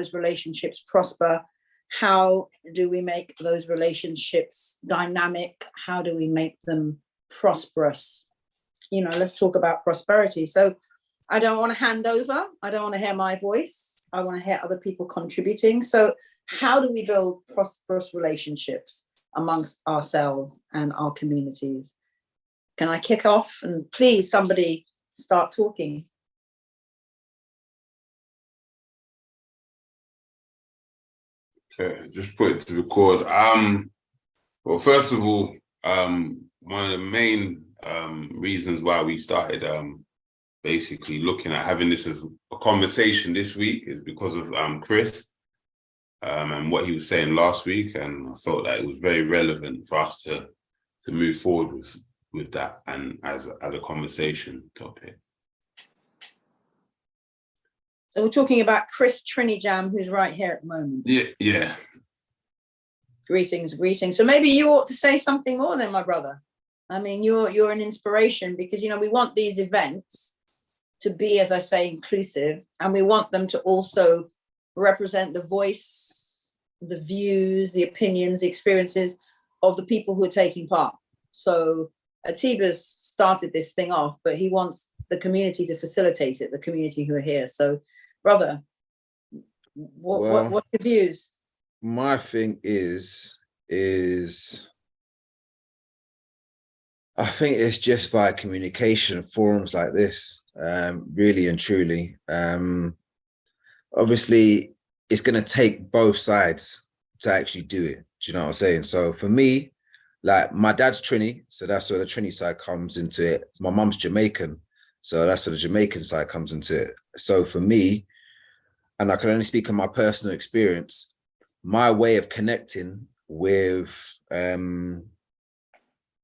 those relationships prosper? How do we make those relationships dynamic? How do we make them prosperous? You know, let's talk about prosperity. So I don't want to hand over. I don't want to hear my voice. I want to hear other people contributing. So how do we build prosperous relationships amongst ourselves and our communities? Can I kick off? And please, somebody start talking. Okay, just put it to record. Well, first of all, one of the main reasons why we started basically looking at having this as a conversation this week is because of Chris and what he was saying last week, and I felt that it was very relevant for us to move forward with that and as a conversation topic. So we're talking about Chris Trinijam, who's right here at the moment. Yeah. Greetings. So maybe you ought to say something more then, my brother. I mean, you're an inspiration because, you know, we want these events to be, as I say, inclusive, and we want them to also represent the voice, the views, the opinions, the experiences of the people who are taking part. So Atiba's started this thing off, but he wants the community to facilitate it, the community who are here. So, brother, what's your views? My thing is I think it's just via communication, forums like this, really and truly. Obviously, it's going to take both sides to actually do it. Do you know what I'm saying? So for me, like my dad's Trini, so that's where the Trini side comes into it. My mum's Jamaican, so that's where the Jamaican side comes into it. So for me, and I can only speak on my personal experience, my way of connecting with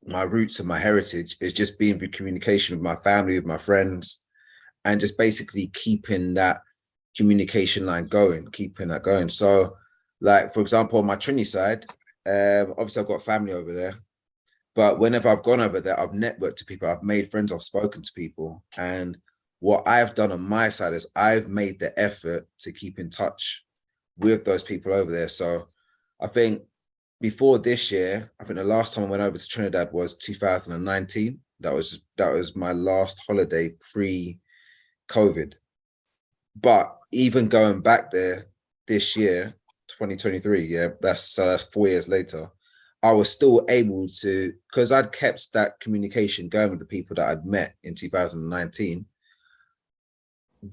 my roots and my heritage is just being through communication with my family, with my friends, and just basically keeping that communication line going, keeping that going. So like, for example, on my Trini side, obviously I've got family over there, but whenever I've gone over there, I've networked to people, I've made friends, I've spoken to people. And what I've done on my side is I've made the effort to keep in touch with those people over there. So I think before this year, I think the last time I went over to Trinidad was 2019. That was my last holiday pre-COVID. But even going back there this year, 2023, yeah, that's 4 years later, I was still able to, because I'd kept that communication going with the people that I'd met in 2019,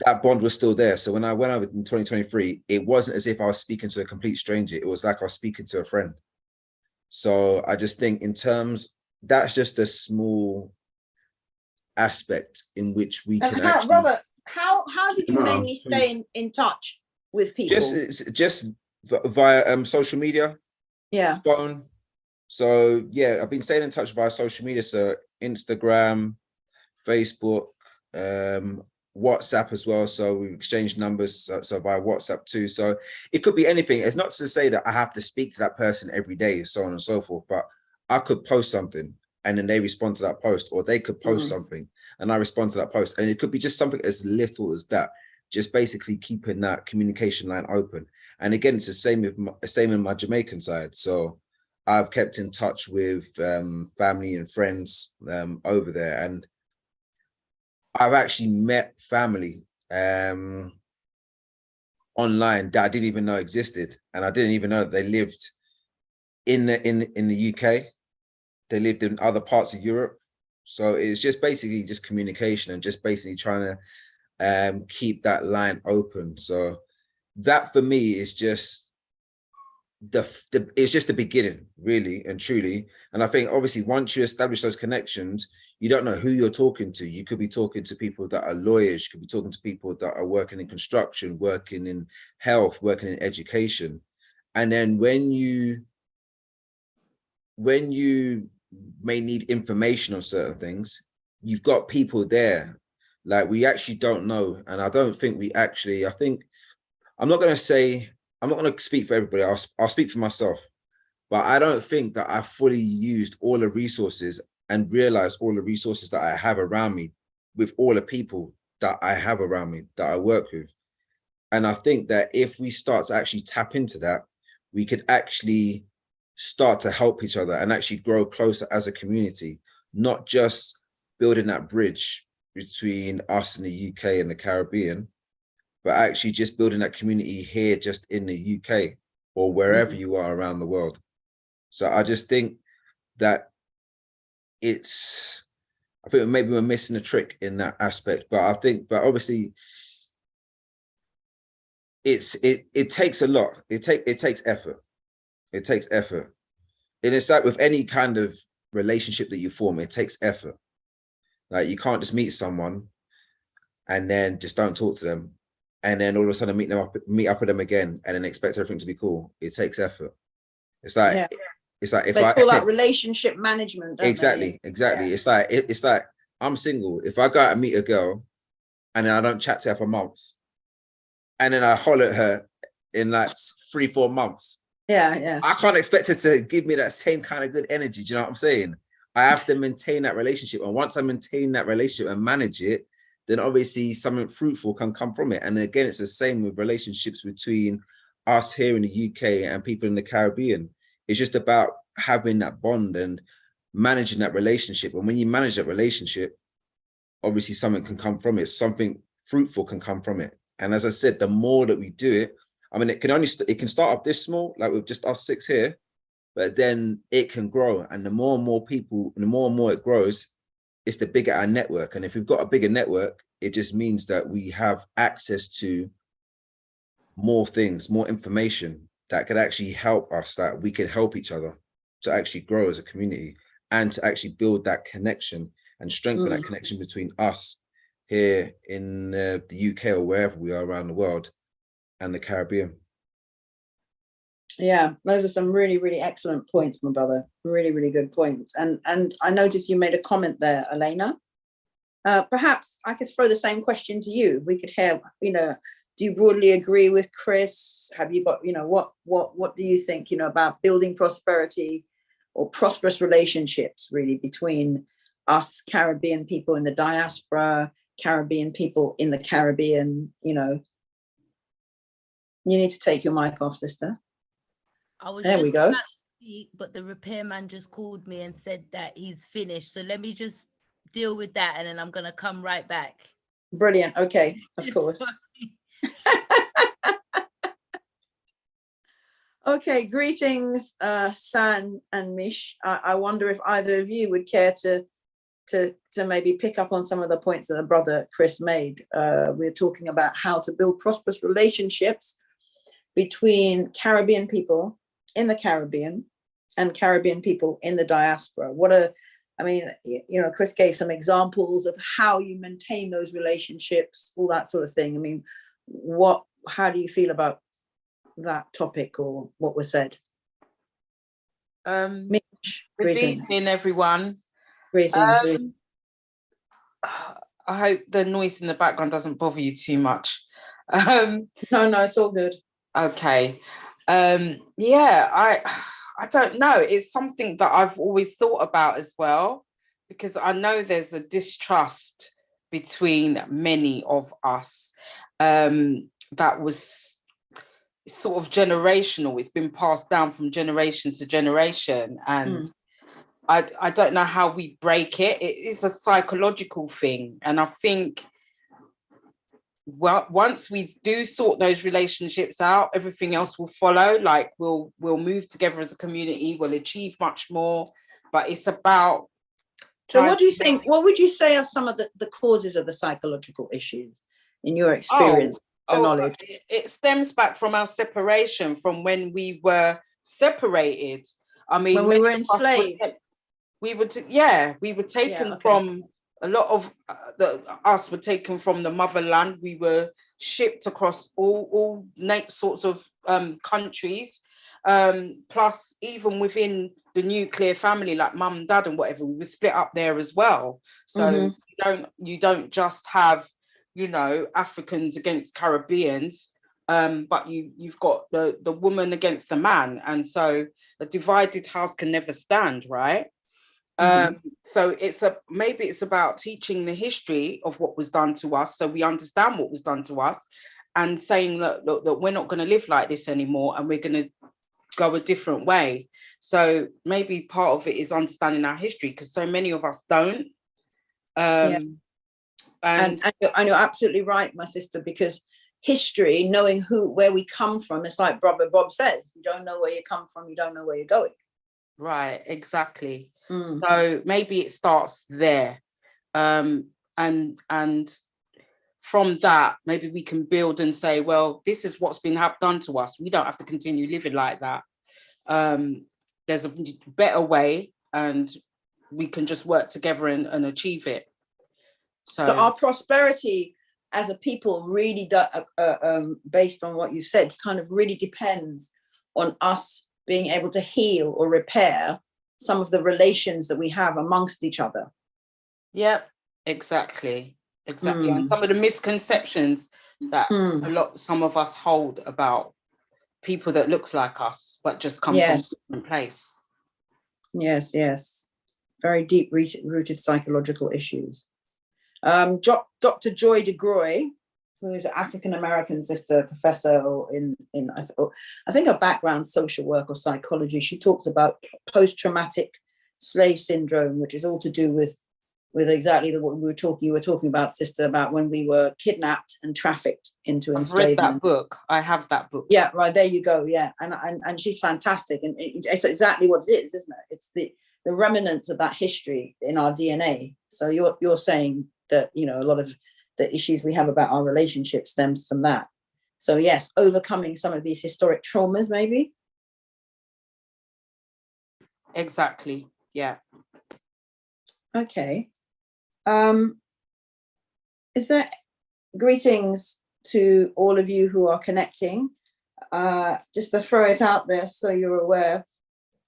that bond was still there. So when I went over in 2023, it wasn't as if I was speaking to a complete stranger. It was like I was speaking to a friend. So I just think in terms, that's just a small aspect in which we can actually... Robert, how did you mainly stay in touch with people? Just via social media, phone. So yeah, I've been staying in touch via social media, so Instagram, Facebook, WhatsApp as well. So we've exchanged numbers, so via WhatsApp too. So it could be anything. It's not to say that I have to speak to that person every day, so on and so forth, but I could post something and then they respond to that post, or they could post something and I respond to that post. And it could be just something as little as that, just basically keeping that communication line open. And again, it's the same in my Jamaican side. So I've kept in touch with family and friends over there, and I've actually met family online that I didn't even know existed, and I didn't even know that they lived in the UK. They lived in other parts of Europe. So it's just basically just communication and just basically trying to keep that line open. So that for me is just it's just the beginning, really and truly. And I think obviously once you establish those connections, you don't know who you're talking to. You could be talking to people that are lawyers, you could be talking to people that are working in construction, working in health, working in education. And then when you may need information on certain things, you've got people there. Like, we actually don't know. And I don't think I think, I'm not going to speak for everybody. I'll speak for myself, but I don't think that I fully used all the resources and realized all the resources that I have around me with all the people that I have around me that I work with. And I think that if we start to actually tap into that, we could actually start to help each other and actually grow closer as a community, not just building that bridge between us in the UK and the Caribbean, but actually just building that community here just in the UK or wherever you are around the world. So I just think that I think maybe we're missing a trick in that aspect, but obviously it takes a lot. It takes effort. It takes effort. And it's like with any kind of relationship that you form, it takes effort. Like you can't just meet someone and then just don't talk to them. And then all of a sudden meet up with them again and then expect everything to be cool. It takes effort. It's like, if they call that relationship management. Exactly. Yeah. It's like I'm single. If I go out and meet a girl and then I don't chat to her for months, and then I holler at her in like 3-4 months. Yeah. I can't expect her to give me that same kind of good energy. Do you know what I'm saying? I have to maintain that relationship. And once I maintain that relationship and manage it, then obviously something fruitful can come from it. And again, it's the same with relationships between us here in the UK and people in the Caribbean. It's just about having that bond and managing that relationship. And when you manage that relationship, obviously something can come from it. Something fruitful can come from it. And as I said, the more that we do it, I mean, it can start off this small, like with just us 6 here, but then it can grow. And the more and more people, and the more and more it grows, it's the bigger our network. And if we've got a bigger network, it just means that we have access to more things, more information that could actually help us, that we can help each other to actually grow as a community and to actually build that connection and strengthen that connection between us here in the UK or wherever we are around the world and the Caribbean. Yeah, those are some really, really excellent points, my brother. Really, really good points. And I noticed you made a comment there, Elena. Perhaps I could throw the same question to you. We could have, do you broadly agree with Chris? Have you got, what do you think, about building prosperity or prosperous relationships really between us Caribbean people in the diaspora, Caribbean people in the Caribbean? You need to take your mic off, sister. There we go. Speak, but the repairman just called me and said that he's finished. So let me just deal with that and then I'm going to come right back. Brilliant. Okay, of course. Okay, greetings, San and Mish. I wonder if either of you would care to maybe pick up on some of the points that the brother Chris made. We're talking about how to build prosperous relationships between Caribbean people in the Caribbean and Caribbean people in the diaspora. Chris gave some examples of how you maintain those relationships, all that sort of thing. I mean, how do you feel about that topic or what was said? Mitch, good evening, everyone. Greetings. I hope the noise in the background doesn't bother you too much. No, it's all good. Okay. I don't know. It's something that I've always thought about as well, because I know there's a distrust between many of us that was sort of generational. It's been passed down from generation to generation. And I don't know how we break it. It is a psychological thing. And I think once we do sort those relationships out, everything else will follow. Like we'll move together as a community, we'll achieve much more. But it's about. So what do you think? What would you say are some of the causes of the psychological issues in your experience? Knowledge? It stems back from our separation, from when we were separated. I mean, when we were enslaved. We were taken from. A lot of us were taken from the motherland. We were shipped across all sorts of countries. Plus, even within the nuclear family, like mum and dad and whatever, we were split up there as well. So you don't just have, Africans against Caribbeans, but you've got the woman against the man. And so a divided house can never stand, right? So maybe it's about teaching the history of what was done to us, so we understand what was done to us, and saying that, look, that we're not going to live like this anymore, and we're going to go a different way. So maybe part of it is understanding our history, because so many of us don't. And you're absolutely right, my sister, because history, knowing where we come from, it's like Brother Bob says, if you don't know where you come from, you don't know where you're going. Right, exactly. So maybe it starts there. And from that, maybe we can build and say, well, this is what's been done to us. We don't have to continue living like that. There's a better way, and we can just work together and achieve it. So our prosperity as a people really, based on what you said, kind of really depends on us being able to heal or repair some of the relations that we have amongst each other. Yep, exactly. And some of the misconceptions that some of us hold about people that looks like us, but just come from a different place. Yes. Very deep rooted psychological issues. Dr. Joy DeGroy, who is an African-American sister professor in I think her background social work or psychology, she talks about post-traumatic slave syndrome, which is all to do with exactly what you were talking about, sister, about when we were kidnapped and trafficked into enslavement. I've read that book. I have that book. Yeah, right, there you go. Yeah, and she's fantastic, and it's exactly what it is, isn't it? It's the remnants of that history in our DNA. So you're saying that, you know, a lot of the issues we have about our relationship stems from that. So yes, overcoming some of these historic traumas, maybe. Exactly. Yeah. Okay. Is there greetings to all of you who are connecting? Just to throw it out there so you're aware,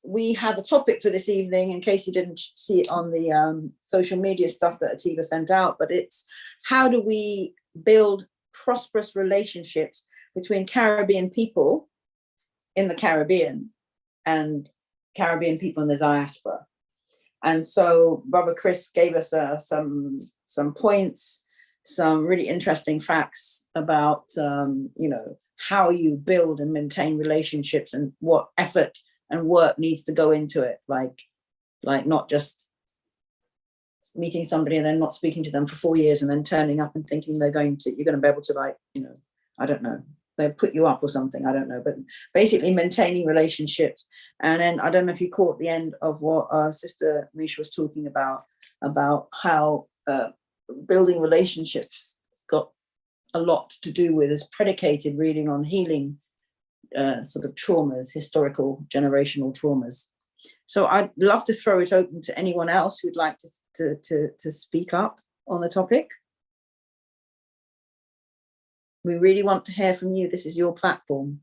we have a topic for this evening, in case you didn't see it on the social media stuff that Atiba sent out, but it's how do we build prosperous relationships between Caribbean people in the Caribbean and Caribbean people in the diaspora. And so Brother Chris gave us some points, some really interesting facts about, you know, how you build and maintain relationships and what effort and work needs to go into it. Like not just meeting somebody and then not speaking to them for 4 years and then turning up and thinking you're going to be able to, like, you know, I don't know, they'll put you up or something, I don't know, but basically maintaining relationships. And then I don't know if you caught the end of what Sister Misha was talking about how building relationships got a lot to do with, is predicated really on healing sort of traumas, historical generational traumas. So I'd love to throw it open to anyone else who'd like to speak up on the topic. We really want to hear from you. This is your platform.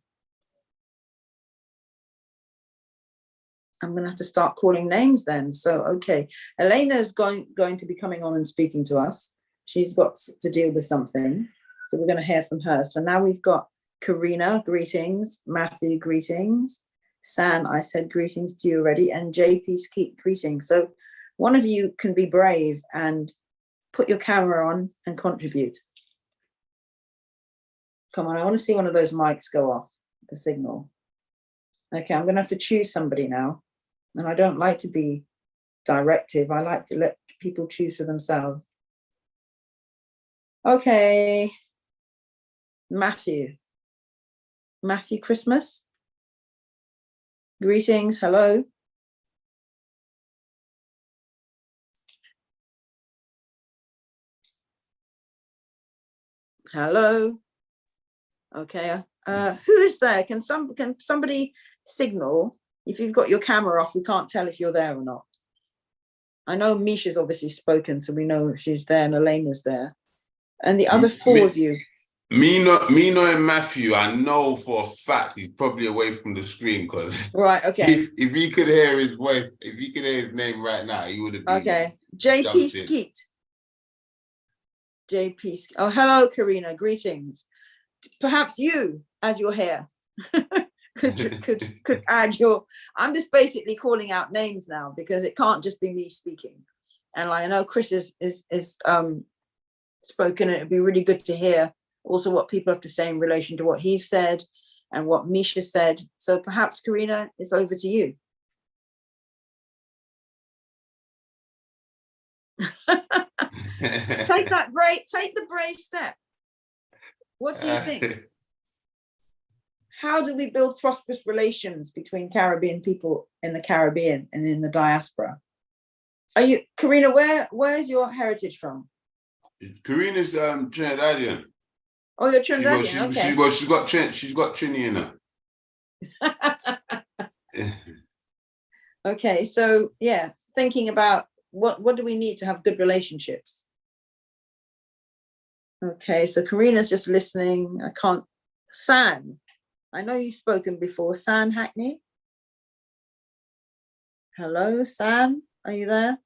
I'm going to have to start calling names then. So, okay. Elena is going to be coming on and speaking to us. She's got to deal with something. So we're going to hear from her. So now we've got Karina, greetings. Matthew, greetings. San, I said greetings to you already. And JP Skeet, greetings. So one of you can be brave and put your camera on and contribute. Come on, I want to see one of those mics go off, the signal. Okay, I'm going to have to choose somebody now. And I don't like to be directive. I like to let people choose for themselves. Okay. Matthew Christmas. Greetings, hello. Hello. Okay, who is there? Can somebody signal? If you've got your camera off, we can't tell if you're there or not. I know Misha's obviously spoken, so we know she's there, and Elena's there. And the other four of you. Me knowing Matthew, I know for a fact he's probably away from the screen, because right, okay. If he could hear his voice, if he could hear his name right now, he would have been. Okay. JP Skeet. JP Skeet. Oh, hello, Karina. Greetings. Perhaps you, as you're here, could add your. I'm just basically calling out names now, because it can't just be me speaking. And I know Chris is spoken, and it'd be really good to hear also what people have to say in relation to what he said and what Misha said. So perhaps, Karina, it's over to you. Take the brave step. What do you think? How do we build prosperous relations between Caribbean people in the Caribbean and in the diaspora? Karina, where's your heritage from? Karina's Trinidadian. Oh, you're Trinidadian. Okay. She's got Trini in her. Okay, so yeah, thinking about what do we need to have good relationships? Okay, so Karina's just listening. I can't. San, I know you've spoken before. San Hackney. Hello, San, are you there?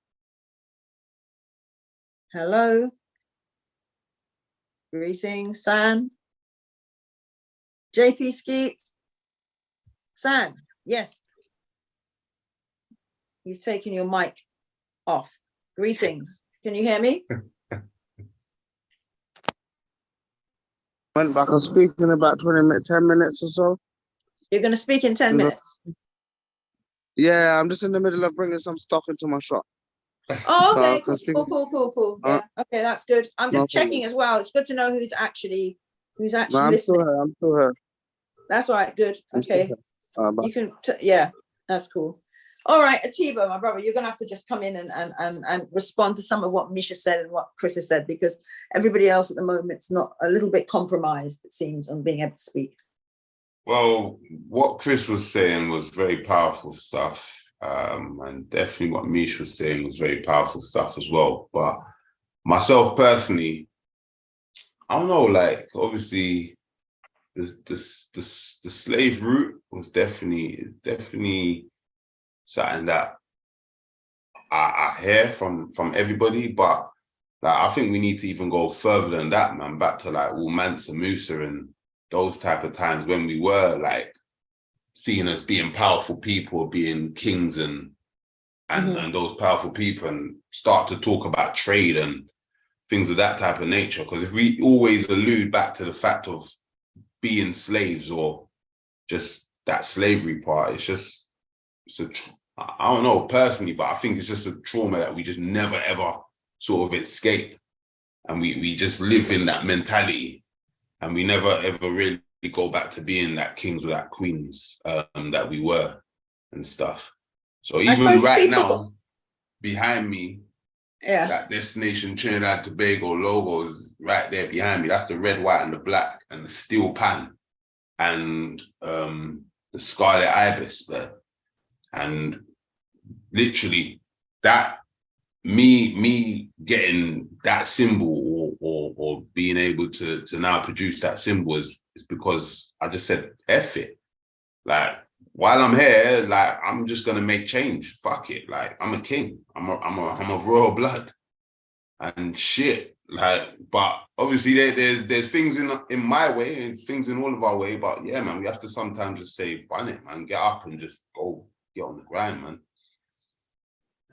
Hello. Greetings, San. JP Skeet. San, yes. You've taken your mic off. Greetings. Can you hear me? Went back and speak in about 10 minutes or so. You're going to speak in 10 minutes. Yeah, I'm just in the middle of bringing some stock into my shop. Oh, So I okay, can speak- cool. Yeah, okay, that's good. I'm just checking as well. It's good to know who's actually No, I'm listening. still here. That's right, good. I'm still Okay, here. Bye. you can, yeah, that's cool. All right, Atiba, my brother, you're gonna have to just come in and respond to some of what Misha said and what Chris has said, because everybody else at the moment's not a little bit compromised, it seems, on being able to speak. Well, what Chris was saying was very powerful stuff. And definitely what Mish was saying was very powerful stuff as well. But myself personally, I don't know, like obviously the slave route was definitely something that I hear from everybody, but like I think we need to even go further than that, man, back to like Mansa Musa and those type of times when we were like seen as being powerful people, being kings and those powerful people, and start to talk about trade and things of that type of nature. Because if we always allude back to the fact of being slaves or just that slavery part, I don't know personally, but I think it's just a trauma that we just never ever sort of escape, and we just live in that mentality, and we never ever really go back to being that kings or that queens that we were and stuff. So even right now, behind me, that Destination Trinidad Tobago logo is right there behind me. That's the red, white, and the black, and the steel pan, and the scarlet ibis there. And literally that me getting that symbol or being able to now produce that symbol is because I just said F it. Like while I'm here, like I'm just gonna make change. Fuck it. Like I'm a king. I'm of royal blood and shit. Like, but obviously there's things in my way and things in all of our way. But yeah, man, we have to sometimes just say, "Bun it, man. Get up and just go get on the grind, man."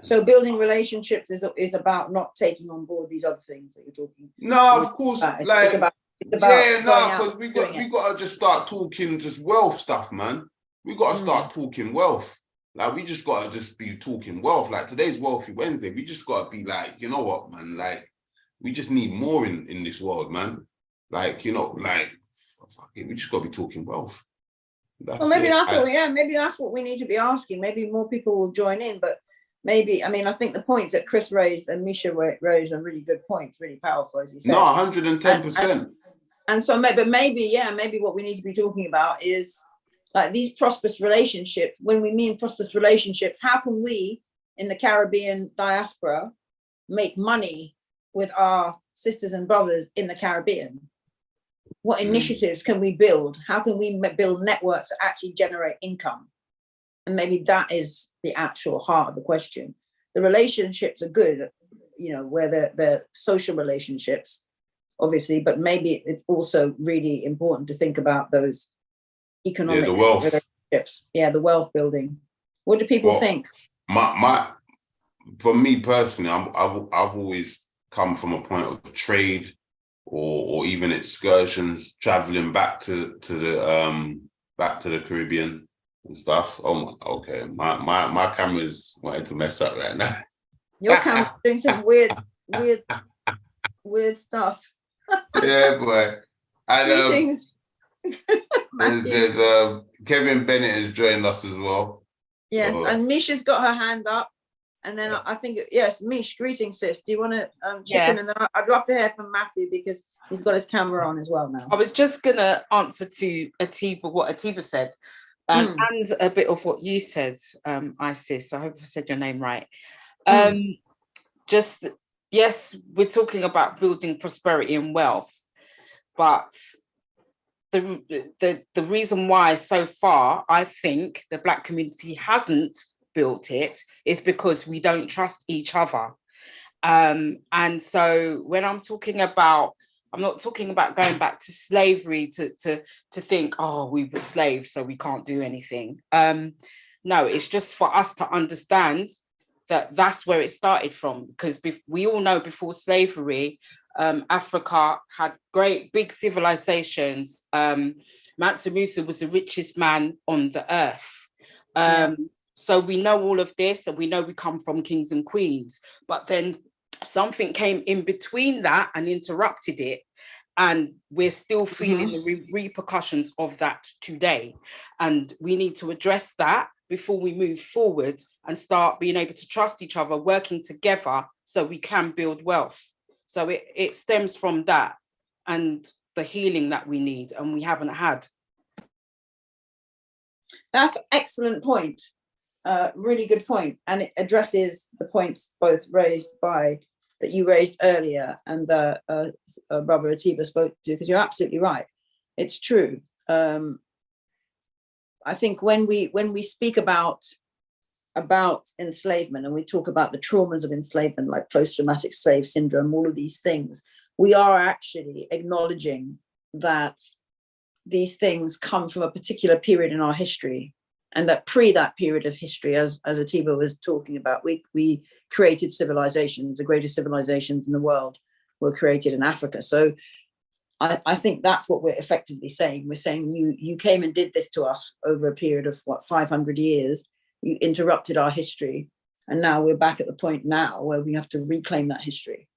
So building relationships is about not taking on board these other things that you're talking. No, of course, it's about because we gotta just start talking just wealth stuff, man. We gotta start talking wealth. Like we just gotta just be talking wealth. Like today's Wealthy Wednesday. We just gotta be like, you know what, man? Like we just need more in this world, man. Like, you know, like fuck it, we just gotta be talking wealth. Well, maybe maybe that's what we need to be asking. Maybe more people will join in, but maybe, I mean, I think the points that Chris raised and Misha raised are really good points, really powerful, as he said. No, 110%. And so maybe what we need to be talking about is like these prosperous relationships. When we mean prosperous relationships, how can we in the Caribbean diaspora make money with our sisters and brothers in the Caribbean? What initiatives can we build? How can we build networks that actually generate income? And maybe that is the actual heart of the question. The relationships are good, you know, where they're social relationships, obviously, but maybe it's also really important to think about those economic relationships. Yeah, the wealth building. What do people think? For me personally, I've always come from a point of trade or even excursions, traveling back to the Caribbean and stuff. Oh my, okay, my camera's wanting to mess up right now. Your camera's doing some weird stuff. Yeah, boy. And Greetings. there's Kevin Bennett has joined us as well. Yes, So, and Misha's got her hand up. And then I think, yes, Mish, greetings, sis. Do you want to chip in? And then I'd love to hear from Matthew because he's got his camera on as well now. I was just going to answer to Atiba, what Atiba said, and a bit of what you said, Isis. I hope I said your name right. Just, yes, we're talking about building prosperity and wealth, but the reason why so far I think the Black community hasn't built it is because we don't trust each other. And so when I'm talking about, I'm not talking about going back to slavery to think, oh, we were slaves, so we can't do anything. No, it's just for us to understand that that's where it started from, because we all know before slavery, Africa had great big civilizations. Mansa Musa was the richest man on the earth. So we know all of this, and we know we come from kings and queens, but then something came in between that and interrupted it. And we're still feeling the repercussions of that today. And we need to address that before we move forward and start being able to trust each other, working together so we can build wealth. So it stems from that and the healing that we need and we haven't had. That's an excellent point. Really good point. And it addresses the points both raised by that you raised earlier and the brother Atiba spoke to, because you're absolutely right. It's true. I think when we speak about enslavement and we talk about the traumas of enslavement, like post-traumatic slave syndrome, all of these things, we are actually acknowledging that these things come from a particular period in our history, and that that period of history, as Atiba was talking about, we created civilizations. The greatest civilizations in the world were created in Africa. So I think that's what we're effectively saying. We're saying you came and did this to us over a period of 500 years. You interrupted our history, and now we're back at the point now where we have to reclaim that history.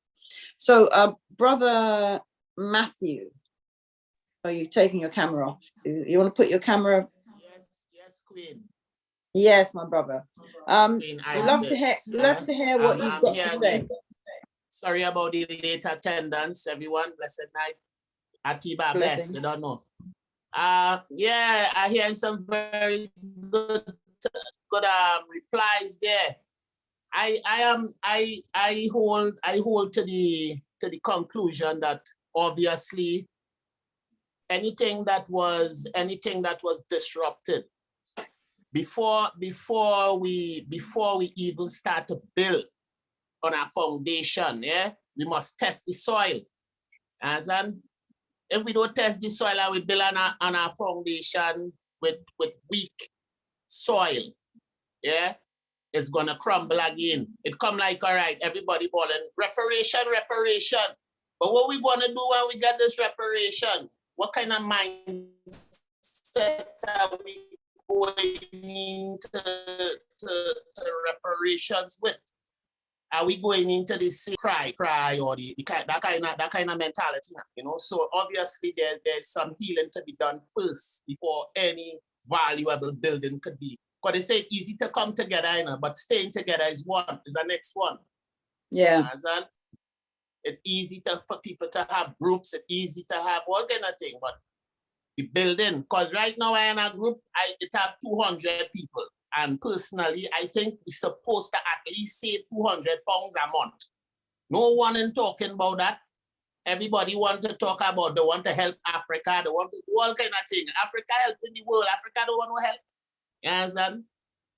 So, Brother Matthew, are you taking your camera off? You want to put your camera? Yes, Queen. Yes, my brother. Queen, love to hear what you've got to say. Sorry about the late attendance, everyone. Blessed night. Atiba, bless. You don't know. Yeah, I hear some very good replies there. I hold to the conclusion that obviously anything that was disrupted before we even start to build on our foundation, yeah, we must test the soil. And if we don't test the soil and we build on our foundation with weak soil, yeah, it's gonna crumble again. It come like, all right, everybody balling reparation. But what we gonna do when we get this reparation? What kind of mindset are we going into reparations with? Are we going into this cry or that kind of mentality? You know, so obviously there's some healing to be done first before any valuable building could be. Because they say it's easy to come together, you know, but staying together is the next one. Yeah. It's easy for people to have groups. It's easy to have all kind of thing, but the building, because right now I in a group, it have 200 people. And personally, I think we're supposed to at least save £200 a month. No one is talking about that. Everybody want to talk about, they want to help Africa, they want to do all kind of thing. Africa helping the world, Africa don't want to help. You understand?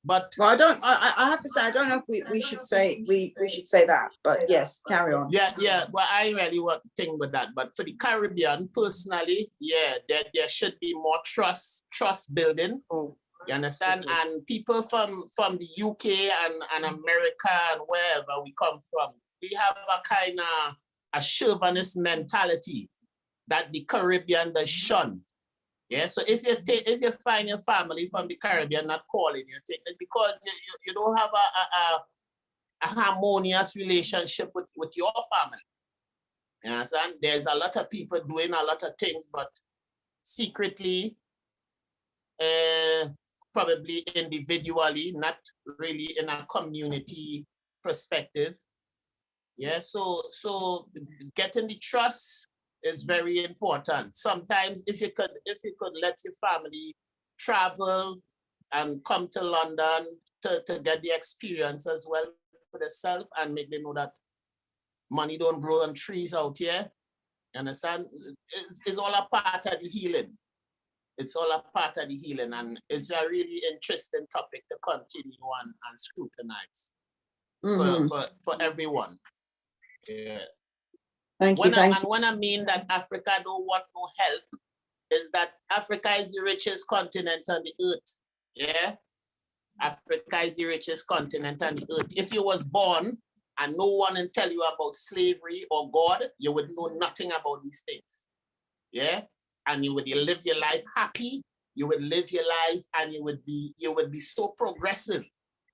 But well, I have to say, I don't know if we should say we should say that, but yes, carry on. Yeah. Well, I really want to think with that. But for the Caribbean, personally, yeah, there should be more trust building. You understand? And people from the UK and America and wherever we come from, we have a kind of a chauvinist mentality that the Caribbean does shun. Yeah, so if you find your family from the Caribbean not calling you, take it because you don't have a harmonious relationship with your family. You understand? There's a lot of people doing a lot of things, but secretly, probably individually, not really in a community perspective. Yeah, so getting the trust is very important. Sometimes if you could let your family travel and come to London to get the experience as well for themselves and make them know that money don't grow on trees out here. You understand? It's all a part of the healing. It's all a part of the healing, and it's a really interesting topic to continue on and scrutinize for everyone. Yeah. Thank you. When I mean that Africa don't want no help, is that Africa is the richest continent on the earth. Yeah, Africa is the richest continent on the earth. If you was born and no one will tell you about slavery or God, you would know nothing about these things. Yeah, and you would live your life happy. You would live your life, and you would be so progressive.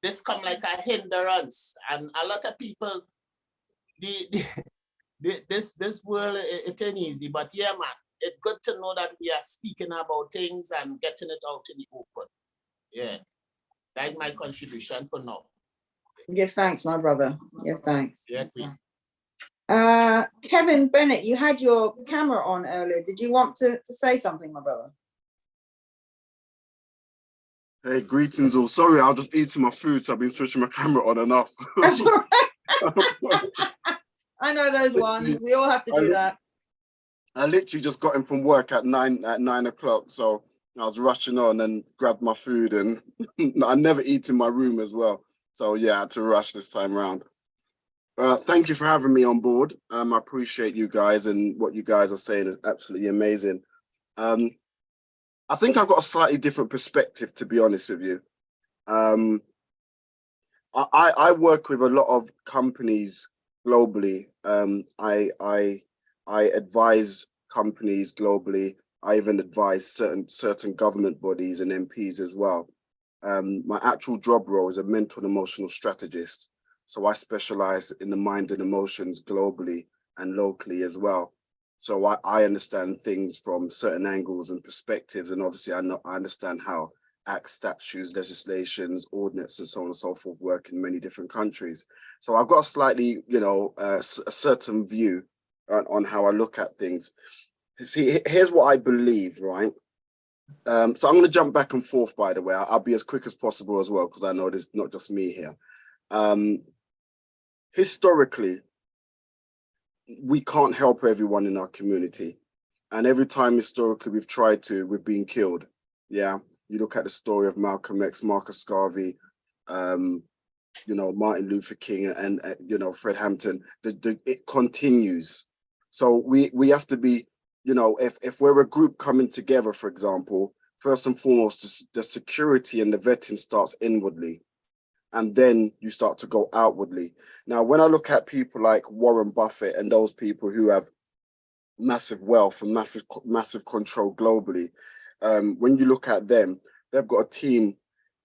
This come like a hindrance, and a lot of people. This world, it ain't easy, but yeah, man, it's good to know that we are speaking about things and getting it out in the open. Yeah, that's my contribution for now. Give thanks, my brother. Give thanks. Yeah, Queen. Kevin Bennett, you had your camera on earlier. Did you want to say something, my brother? Hey, greetings all. Sorry, I was just eating my food, so I've been switching my camera on and off. That's all right. I know those ones. We all have to do that. I literally just got in from work at 9 o'clock, so I was rushing on and grabbed my food, and I never eat in my room as well. So yeah, I had to rush this time around. Thank you for having me on board. I appreciate you guys, and what you guys are saying is absolutely amazing. I think I've got a slightly different perspective, to be honest with you. I work with a lot of companies globally. I advise companies globally. I even advise certain government bodies and MPs as well. My actual job role is a mental and emotional strategist. So I specialize in the mind and emotions globally and locally as well. So I understand things from certain angles and perspectives, and obviously I understand how acts, statutes, legislations, ordinance, and so on and so forth work in many different countries. So I've got a slightly, a certain view on how I look at things. See, here's what I believe, right? So I'm going to jump back and forth, by the way. I'll be as quick as possible as well, because I know there's not just me here. Historically, we can't help everyone in our community. And every time historically we've tried to, we've been killed. Yeah. You look at the story of Malcolm X, Marcus Garvey, Martin Luther King, and Fred Hampton. It continues. So we have to be, if we're a group coming together, for example, first and foremost, the security and the vetting starts inwardly, and then you start to go outwardly. Now, when I look at people like Warren Buffett and those people who have massive wealth and massive control globally, when you look at them, they've got a team.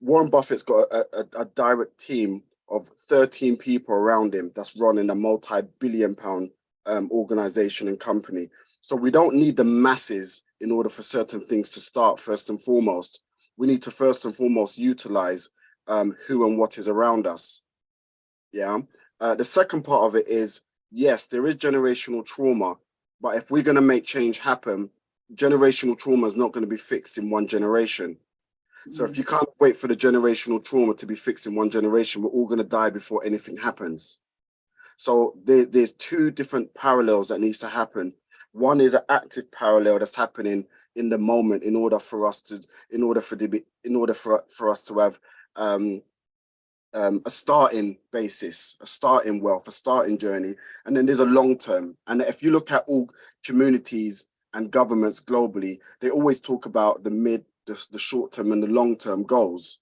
Warren Buffett's got a direct team of 13 people around him that's running a multi-billion-pound organization and company. So we don't need the masses in order for certain things to start. First and foremost, we need to first and foremost utilize who and what is around us. Yeah. The second part of it is, yes, there is generational trauma, but if we're going to make change happen, generational trauma is not going to be fixed in one generation. So if you can't wait for the generational trauma to be fixed in one generation, we're all going to die before anything happens. So there's two different parallels that needs to happen. One is an active parallel that's happening in the moment in order for us to have a starting basis, a starting wealth, a starting journey, and then there's a long term. And if you look at all communities and governments globally, they always talk about the mid, the short term, and the long term goals.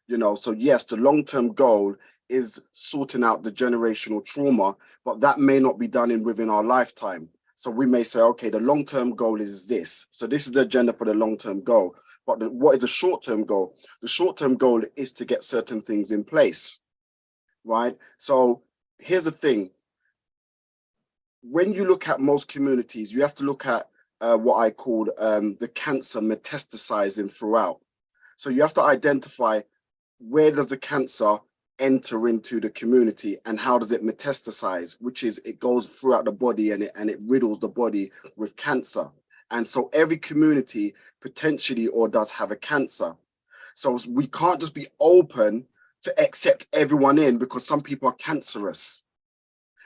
So yes, the long term goal is sorting out the generational trauma, but that may not be done within our lifetime. So we may say, okay, the long-term goal is this. So this is the agenda for the long-term goal. But what is the short-term goal? The short-term goal is to get certain things in place, right? So here's the thing. When you look at most communities, you have to look at what I call the cancer metastasizing throughout. So you have to identify where does the cancer enter into the community and how does it metastasize, which is it goes throughout the body and it riddles the body with cancer. And so every community potentially or does have a cancer. So we can't just be open to accept everyone in because some people are cancerous.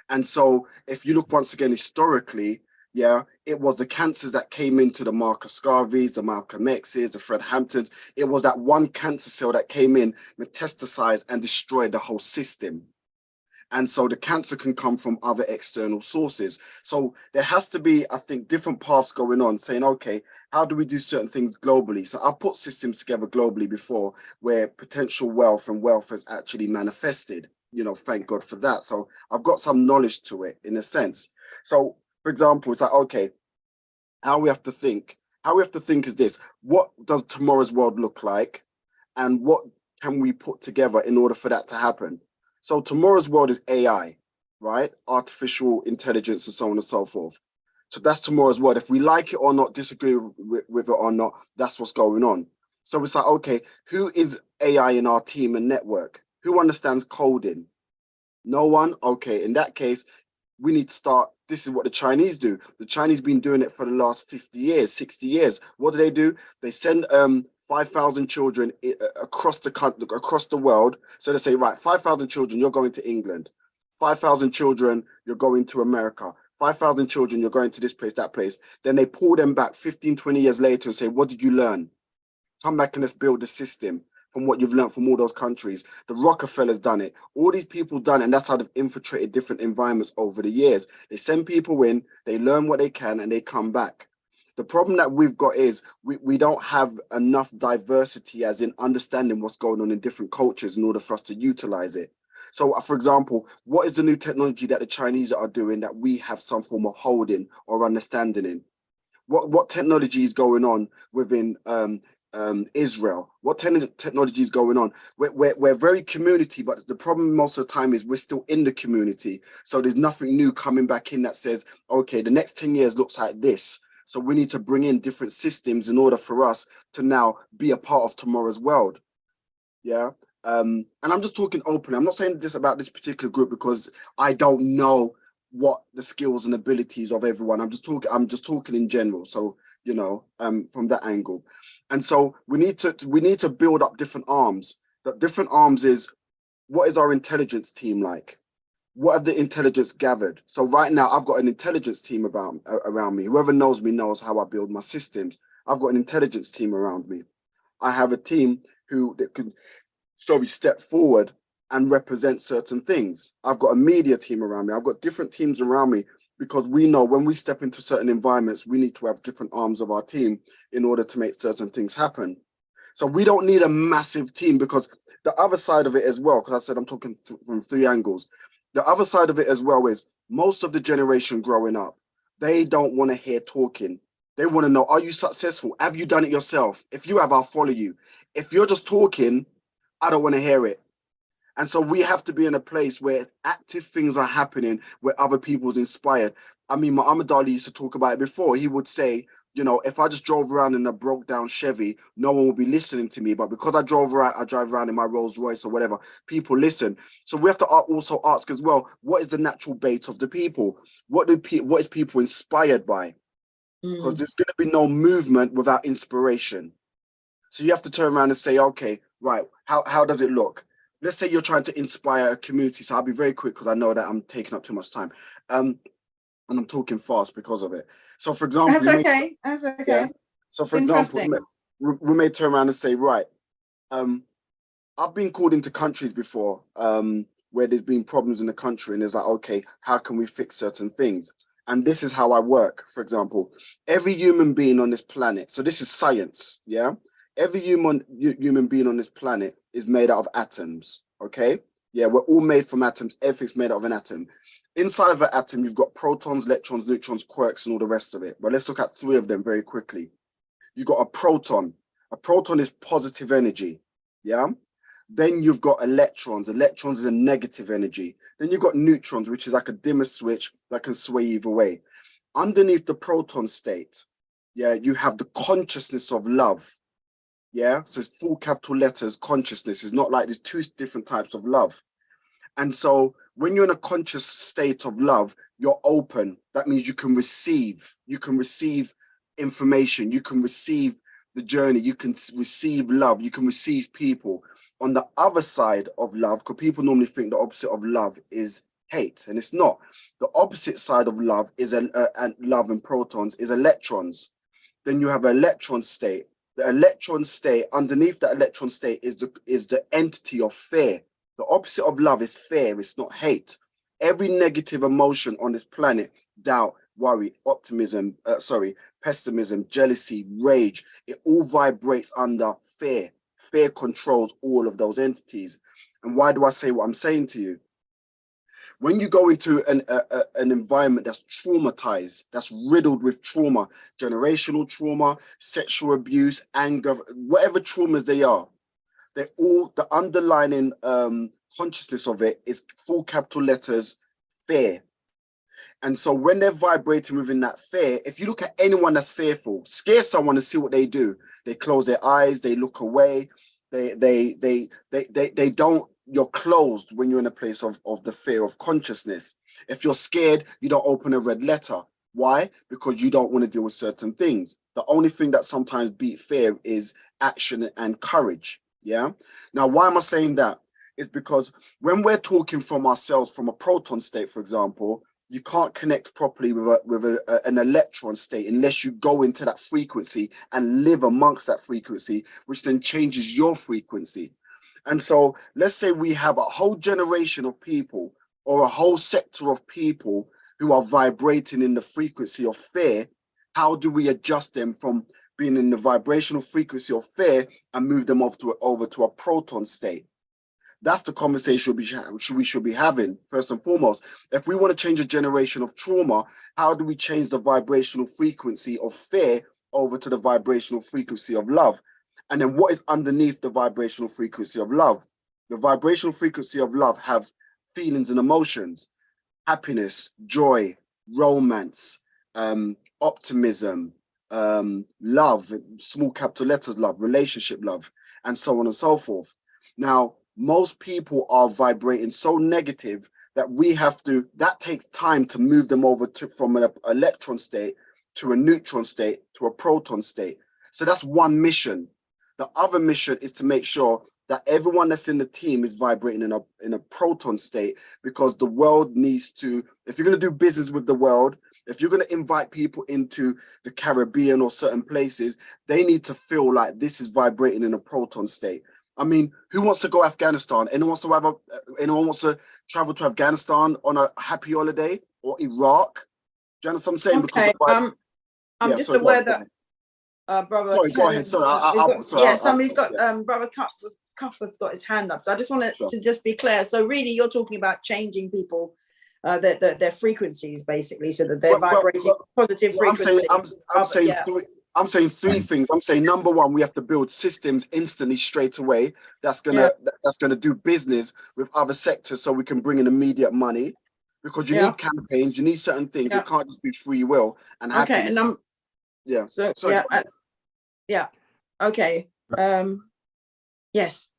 And so if you look once again historically, yeah, it was the cancers that came into the Marcus Garveys, the Malcolm X's, the Fred Hamptons. It was that one cancer cell that came in, metastasized and destroyed the whole system. And so the cancer can come from other external sources. So there has to be, I think, different paths going on saying, okay, how do we do certain things globally? So I've put systems together globally before where potential wealth and wealth has actually manifested, you know, thank God for that. So I've got some knowledge to it in a sense. So for example, it's like, okay, how we have to think is this: what does tomorrow's world look like? And what can we put together in order for that to happen? So tomorrow's world is AI, right? Artificial intelligence and so on and so forth. So that's tomorrow's world. If we like it or not, disagree with it or not, that's what's going on. So it's like, okay, who is AI in our team and network? Who understands coding? No one? Okay, in that case, we need to start. This is what the Chinese do. The Chinese been doing it for the last 50 years, 60 years. What do? They send 5,000 children across the country, across the world. So they say, right, 5,000 children, you're going to England. 5,000 children, you're going to America. 5,000 children, you're going to this place, that place. Then they pull them back 15, 20 years later and say, what did you learn? Come back and let's build a system from what you've learned from all those countries. The Rockefellers done it. All these people done it, and that's how they've infiltrated different environments over the years. They send people in, they learn what they can, and they come back. The problem that we've got is we don't have enough diversity as in understanding what's going on in different cultures in order for us to utilize it. So, for example, what is the new technology that the Chinese are doing that we have some form of holding or understanding in? What technology is going on within Israel? What technology is going on? We're very community, but the problem most of the time is we're still in the community. So there's nothing new coming back in that says, okay, the next 10 years looks like this. So we need to bring in different systems in order for us to now be a part of tomorrow's world. Yeah. And I'm just talking openly. I'm not saying this about this particular group because I don't know what the skills and abilities of everyone. I'm just talking in general. So, you know, from that angle. And so we need to build up different arms. That different arms is, what is our intelligence team like? What have the intelligence gathered? So right now I've got an intelligence team around me. Whoever knows me knows how I build my systems. I've got an intelligence team around me. I have a team that could step forward and represent certain things. I've got a media team around me. I've got different teams around me because we know when we step into certain environments, we need to have different arms of our team in order to make certain things happen. So we don't need a massive team, because the other side of it as well, because I said I'm talking from three angles. The other side of it as well is most of the generation growing up, they don't want to hear talking. They want to know, are you successful? Have you done it yourself? If you have, I'll follow you. If you're just talking, I don't want to hear it. And so we have to be in a place where active things are happening, where other people's inspired. I mean, Muhammad Ali used to talk about it before. He would say, you know, if I just drove around in a broke down Chevy, no one would be listening to me. But because I drive around in my Rolls Royce or whatever, people listen. So we have to also ask as well, what is the natural bait of the people? What is people inspired by? Because there's going to be no movement without inspiration. So you have to turn around and say, okay, right, how does it look? Let's say you're trying to inspire a community. So I'll be very quick because I know that I'm taking up too much time. And I'm talking fast because of it. So for example, that's okay. Yeah. So for example, we may turn around and say, right, I've been called into countries before where there's been problems in the country, and it's like, okay, how can we fix certain things? And this is how I work. For example, every human being on this planet, so this is science, yeah? Every human being on this planet is made out of atoms, okay? Yeah, we're all made from atoms. Everything's made out of an atom. Inside of an atom, you've got protons, electrons, neutrons, quarks, and all the rest of it. But let's look at 3 of them very quickly. You've got a proton. A proton is positive energy. Yeah. Then you've got electrons. Electrons is a negative energy. Then you've got neutrons, which is like a dimmer switch that can sway either way. Underneath the proton state, yeah, you have the consciousness of love. Yeah. So it's full capital letters, consciousness. It's not like there's 2 different types of love. And so when you're in a conscious state of love, you're open. That means you can receive information. You can receive the journey. You can receive love. You can receive people. On the other side of love, because people normally think the opposite of love is hate, and it's not. The opposite side of love is love and protons is electrons. Then you have an electron state. The electron state, underneath that electron state is the entity of fear. The opposite of love is fear. It's not hate. Every negative emotion on this planet, doubt, worry, pessimism, jealousy, rage, it all vibrates under fear. Fear controls all of those entities. And why do I say what I'm saying to you? When you go into an environment that's traumatized, that's riddled with trauma, generational trauma, sexual abuse, anger, whatever traumas they are, they're all, the underlying consciousness of it is full capital letters, fear. And so when they're vibrating within that fear, if you look at anyone that's fearful, scare someone and see what they do. They close their eyes, they look away, they don't, you're closed when you're in a place of the fear of consciousness. If you're scared, you don't open a red letter. Why? Because you don't want to deal with certain things. The only thing that sometimes beat fear is action and courage. Yeah. Now, why am I saying that? It's because when we're talking from ourselves, from a proton state, for example, you can't connect properly with an electron state unless you go into that frequency and live amongst that frequency, which then changes your frequency. And so let's say we have a whole generation of people or a whole sector of people who are vibrating in the frequency of fear. How do we adjust them from being in the vibrational frequency of fear and move them over to a proton state? That's the conversation we should be having, first and foremost. If we want to change a generation of trauma, how do we change the vibrational frequency of fear over to the vibrational frequency of love? And then what is underneath the vibrational frequency of love? The vibrational frequency of love have feelings and emotions, happiness, joy, romance, optimism, love, small capital letters love, relationship love, and so on and so forth. Now, most people are vibrating so negative that that takes time to move them over from an electron state to a neutron state to a proton state. So that's one mission. The other mission is to make sure that everyone that's in the team is vibrating in a proton state, because the world needs to, if you're going to do business with the world, if you're going to invite people into the Caribbean or certain places, they need to feel like this is vibrating in a proton state. I mean, who wants to go Afghanistan? Anyone wants to travel to Afghanistan on a happy holiday, or Iraq? Do you understand what I'm saying? Okay, because I'm just aware that brother. Sorry, go ahead. Sorry, somebody's got brother Cuthbert's got his hand up. So I just wanted to just be clear. So really, you're talking about changing people, their frequencies, basically, so that they're vibrating positive frequency. I'm saying 3 things. I'm saying, number 1, we have to build systems instantly straight away. That's gonna do business with other sectors, so we can bring in immediate money. Because you need campaigns, you need certain things. You can't just be free will and happiness. Okay, and yeah. So okay. Yes,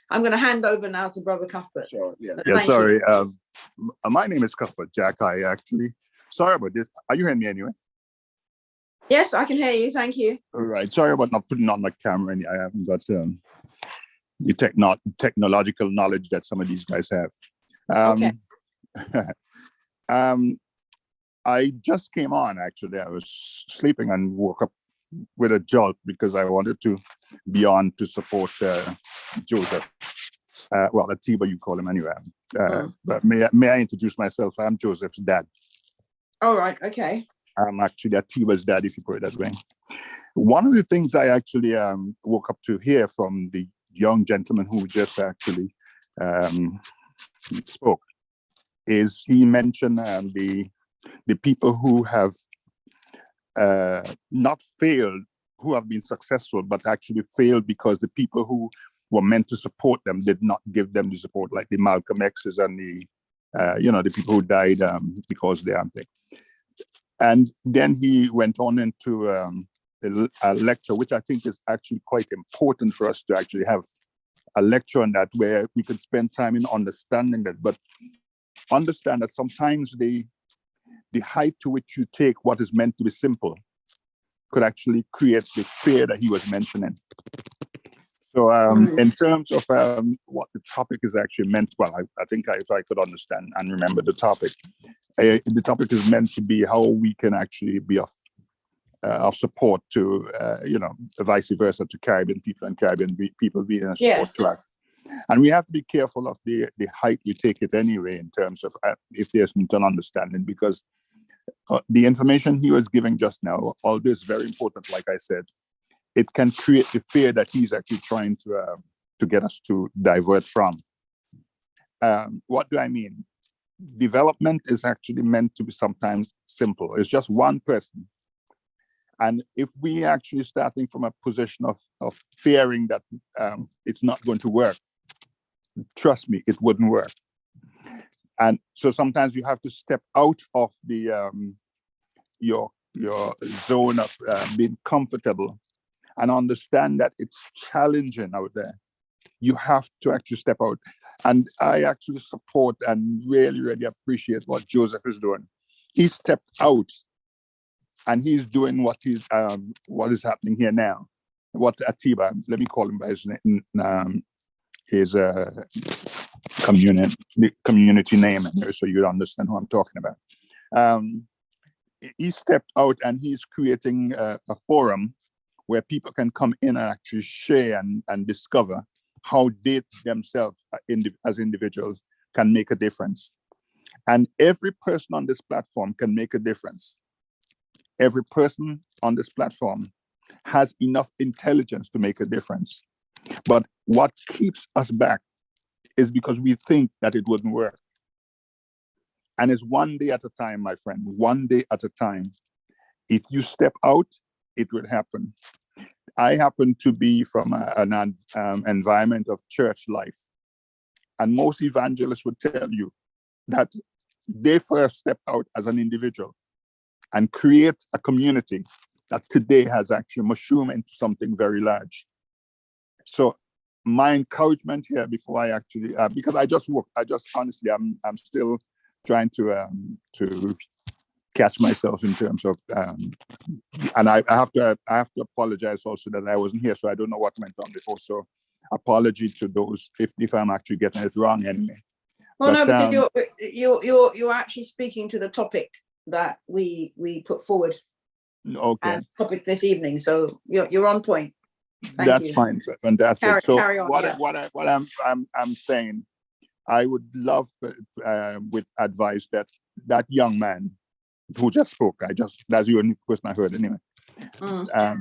I'm going to hand over now to Brother Cuthbert. Sure, yeah. Sorry. My name is Cuthbert Jack. Sorry about this. Are you hearing me anyway? Yes, I can hear you. Thank you. All right. Sorry about not putting on my camera. I haven't got the technological knowledge that some of these guys have. Okay. I just came on, actually. I was sleeping and woke up with a jolt because I wanted to be on to support Joseph. Well, Atiba, you call him anyway. But may I introduce myself? I'm Joseph's dad. All right. Okay. I'm actually Atiba's dad, if you put it that way. One of the things I actually woke up to hear from the young gentleman who just actually spoke, is he mentioned the people who have not failed, who have been successful, but actually failed because the people who were meant to support them did not give them the support, like the Malcolm X's and the the people who died because they are thing. And then he went on into a lecture, which I think is actually quite important for us to actually have a lecture on that, where we could spend time in understanding that, but understand that sometimes the height to which you take what is meant to be simple could actually create the fear that he was mentioning. So in terms of what the topic is actually meant, well, I think if I could understand and remember the topic is meant to be how we can actually be of support to, vice versa to Caribbean people and Caribbean people being a support to us. And we have to be careful of the height we take it anyway, in terms of if there's an understanding, because the information he was giving just now, all this is very important, like I said, it can create the fear that he's actually trying to get us to divert from. What do I mean? Development is actually meant to be sometimes simple. It's just one person. And if we actually starting from a position of fearing that it's not going to work, trust me, it wouldn't work. And so sometimes you have to step out of the your zone of being comfortable and understand that it's challenging out there. You have to actually step out. And I actually support and really, really appreciate what Joseph is doing. He stepped out and he's doing what is happening here now. What Atiba, let me call him by his name, his community name, so you understand who I'm talking about. He stepped out and he's creating a forum where people can come in and actually share and discover how they themselves as individuals can make a difference. And every person on this platform can make a difference. Every person on this platform has enough intelligence to make a difference. But what keeps us back is because we think that it wouldn't work. And it's one day at a time, my friend, one day at a time. If you step out, it will happen. I happen to be from an environment of church life. And most evangelists would tell you that they first step out as an individual and create a community that today has actually mushroomed into something very large. So my encouragement here before I actually, because I just honestly, I'm still trying to catch myself in terms of, and I have to apologize also that I wasn't here, so I don't know what went on before. So apology to those if I'm actually getting it wrong anyway. Well, but, no, because you're actually speaking to the topic that we put forward. Okay. And topic this evening, so you're on point. That's fine, fantastic. Carry on, what I'm saying, I would love with advice that young man who just spoke, that's the only person I heard anyway,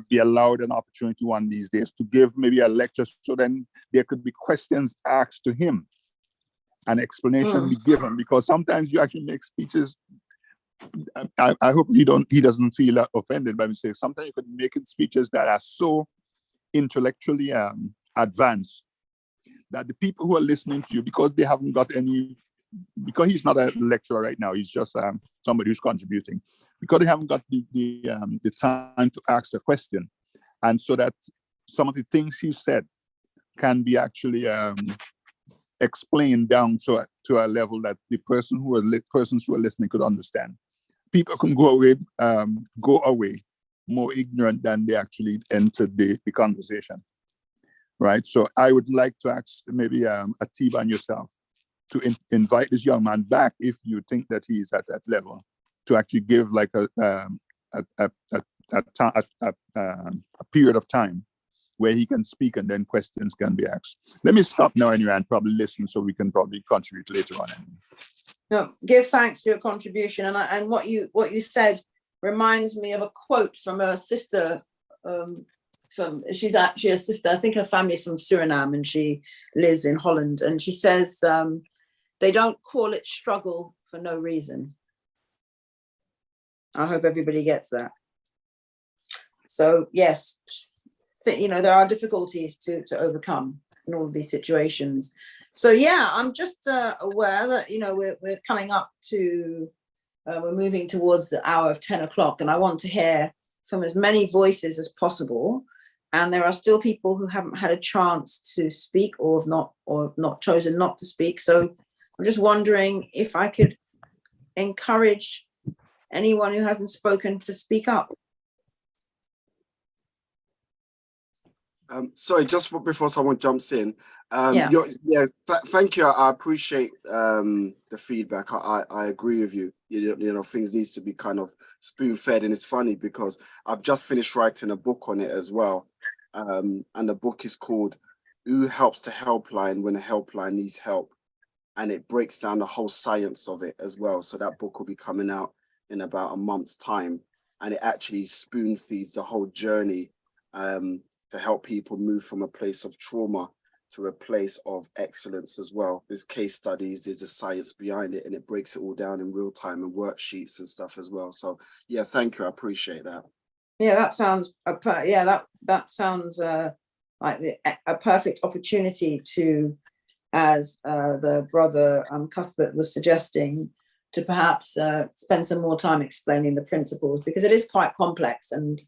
be allowed an opportunity one of these days to give maybe a lecture, so then there could be questions asked to him and explanation be given, because sometimes you actually make speeches. I hope he doesn't feel offended by me saying sometimes you could make speeches that are so intellectually advanced that the people who are listening to you, because they haven't got any, because he's not a lecturer right now, he's just somebody who's contributing, because they haven't got the time to ask a question, and so that some of the things he said can be actually explained down to a level that the persons who are listening could understand. People can go away more ignorant than they actually entered the conversation, right? So I would like to ask maybe Atiba and yourself to invite this young man back, if you think that he's at that level, to actually give like a period of time where he can speak and then questions can be asked. Let me stop now anyway and probably listen, so we can probably contribute later on. No, give thanks for your contribution, and what you said reminds me of a quote from a sister. She's actually a sister. I think her family's from Suriname and she lives in Holland. And she says, they don't call it struggle for no reason. I hope everybody gets that. So yes, there are difficulties to overcome in all of these situations. So yeah, I'm just aware that we're coming up to we're moving towards the hour of 10 o'clock, and I want to hear from as many voices as possible. And there are still people who haven't had a chance to speak or have not chosen not to speak. So I'm just wondering if I could encourage anyone who hasn't spoken to speak up. Sorry, just before someone jumps in. Yeah. Thank you. I appreciate the feedback. I agree with you. Things needs to be kind of spoon-fed, and it's funny because I've just finished writing a book on it as well. And the book is called "Who Helps the Helpline When a Helpline Needs Help," and it breaks down the whole science of it as well. So that book will be coming out in about a month's time, and it actually spoon feeds the whole journey to help people move from a place of trauma to a place of excellence as well. There's case studies, there's the science behind it, and it breaks it all down in real time and worksheets and stuff as well. So yeah, thank you. I appreciate that. Yeah, that sounds that sounds like a perfect opportunity to, as the brother Cuthbert was suggesting, to perhaps spend some more time explaining the principles, because it is quite complex. And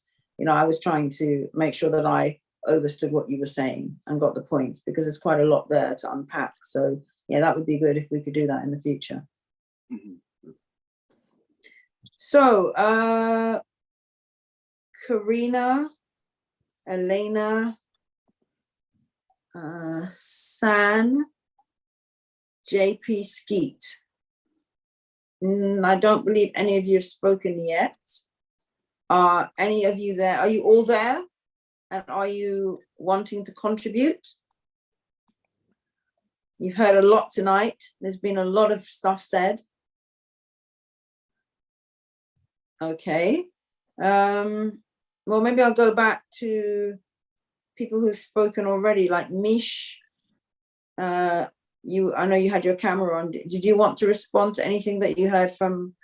I was trying to make sure that I understood what you were saying and got the points, because there's quite a lot there to unpack. So yeah, that would be good if we could do that in the future. Mm-hmm. So Karina, Elena, San, JP Skeet. I don't believe any of you have spoken yet. Are any of you there? Are you all there? And are you wanting to contribute? You've heard a lot tonight. There's been a lot of stuff said. Okay. Well, maybe I'll go back to people who've spoken already, like Mish. I know you had your camera on. Did you want to respond to anything that you heard from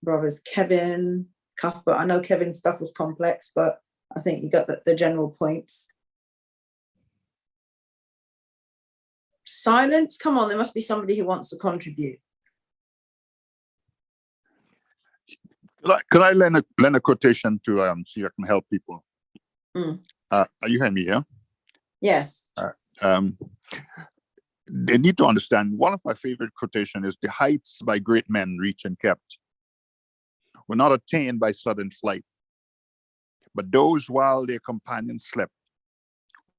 brothers Kevin, Cuthbert? I know Kevin's stuff was complex, but I think you got the general points. Silence? Come on, there must be somebody who wants to contribute. Could I lend a quotation to see if I can help people? Are you hearing me? Yeah. Yes. They need to understand, one of my favorite quotation is, "The heights by great men reached and kept were not attained by sudden flight, but those while their companions slept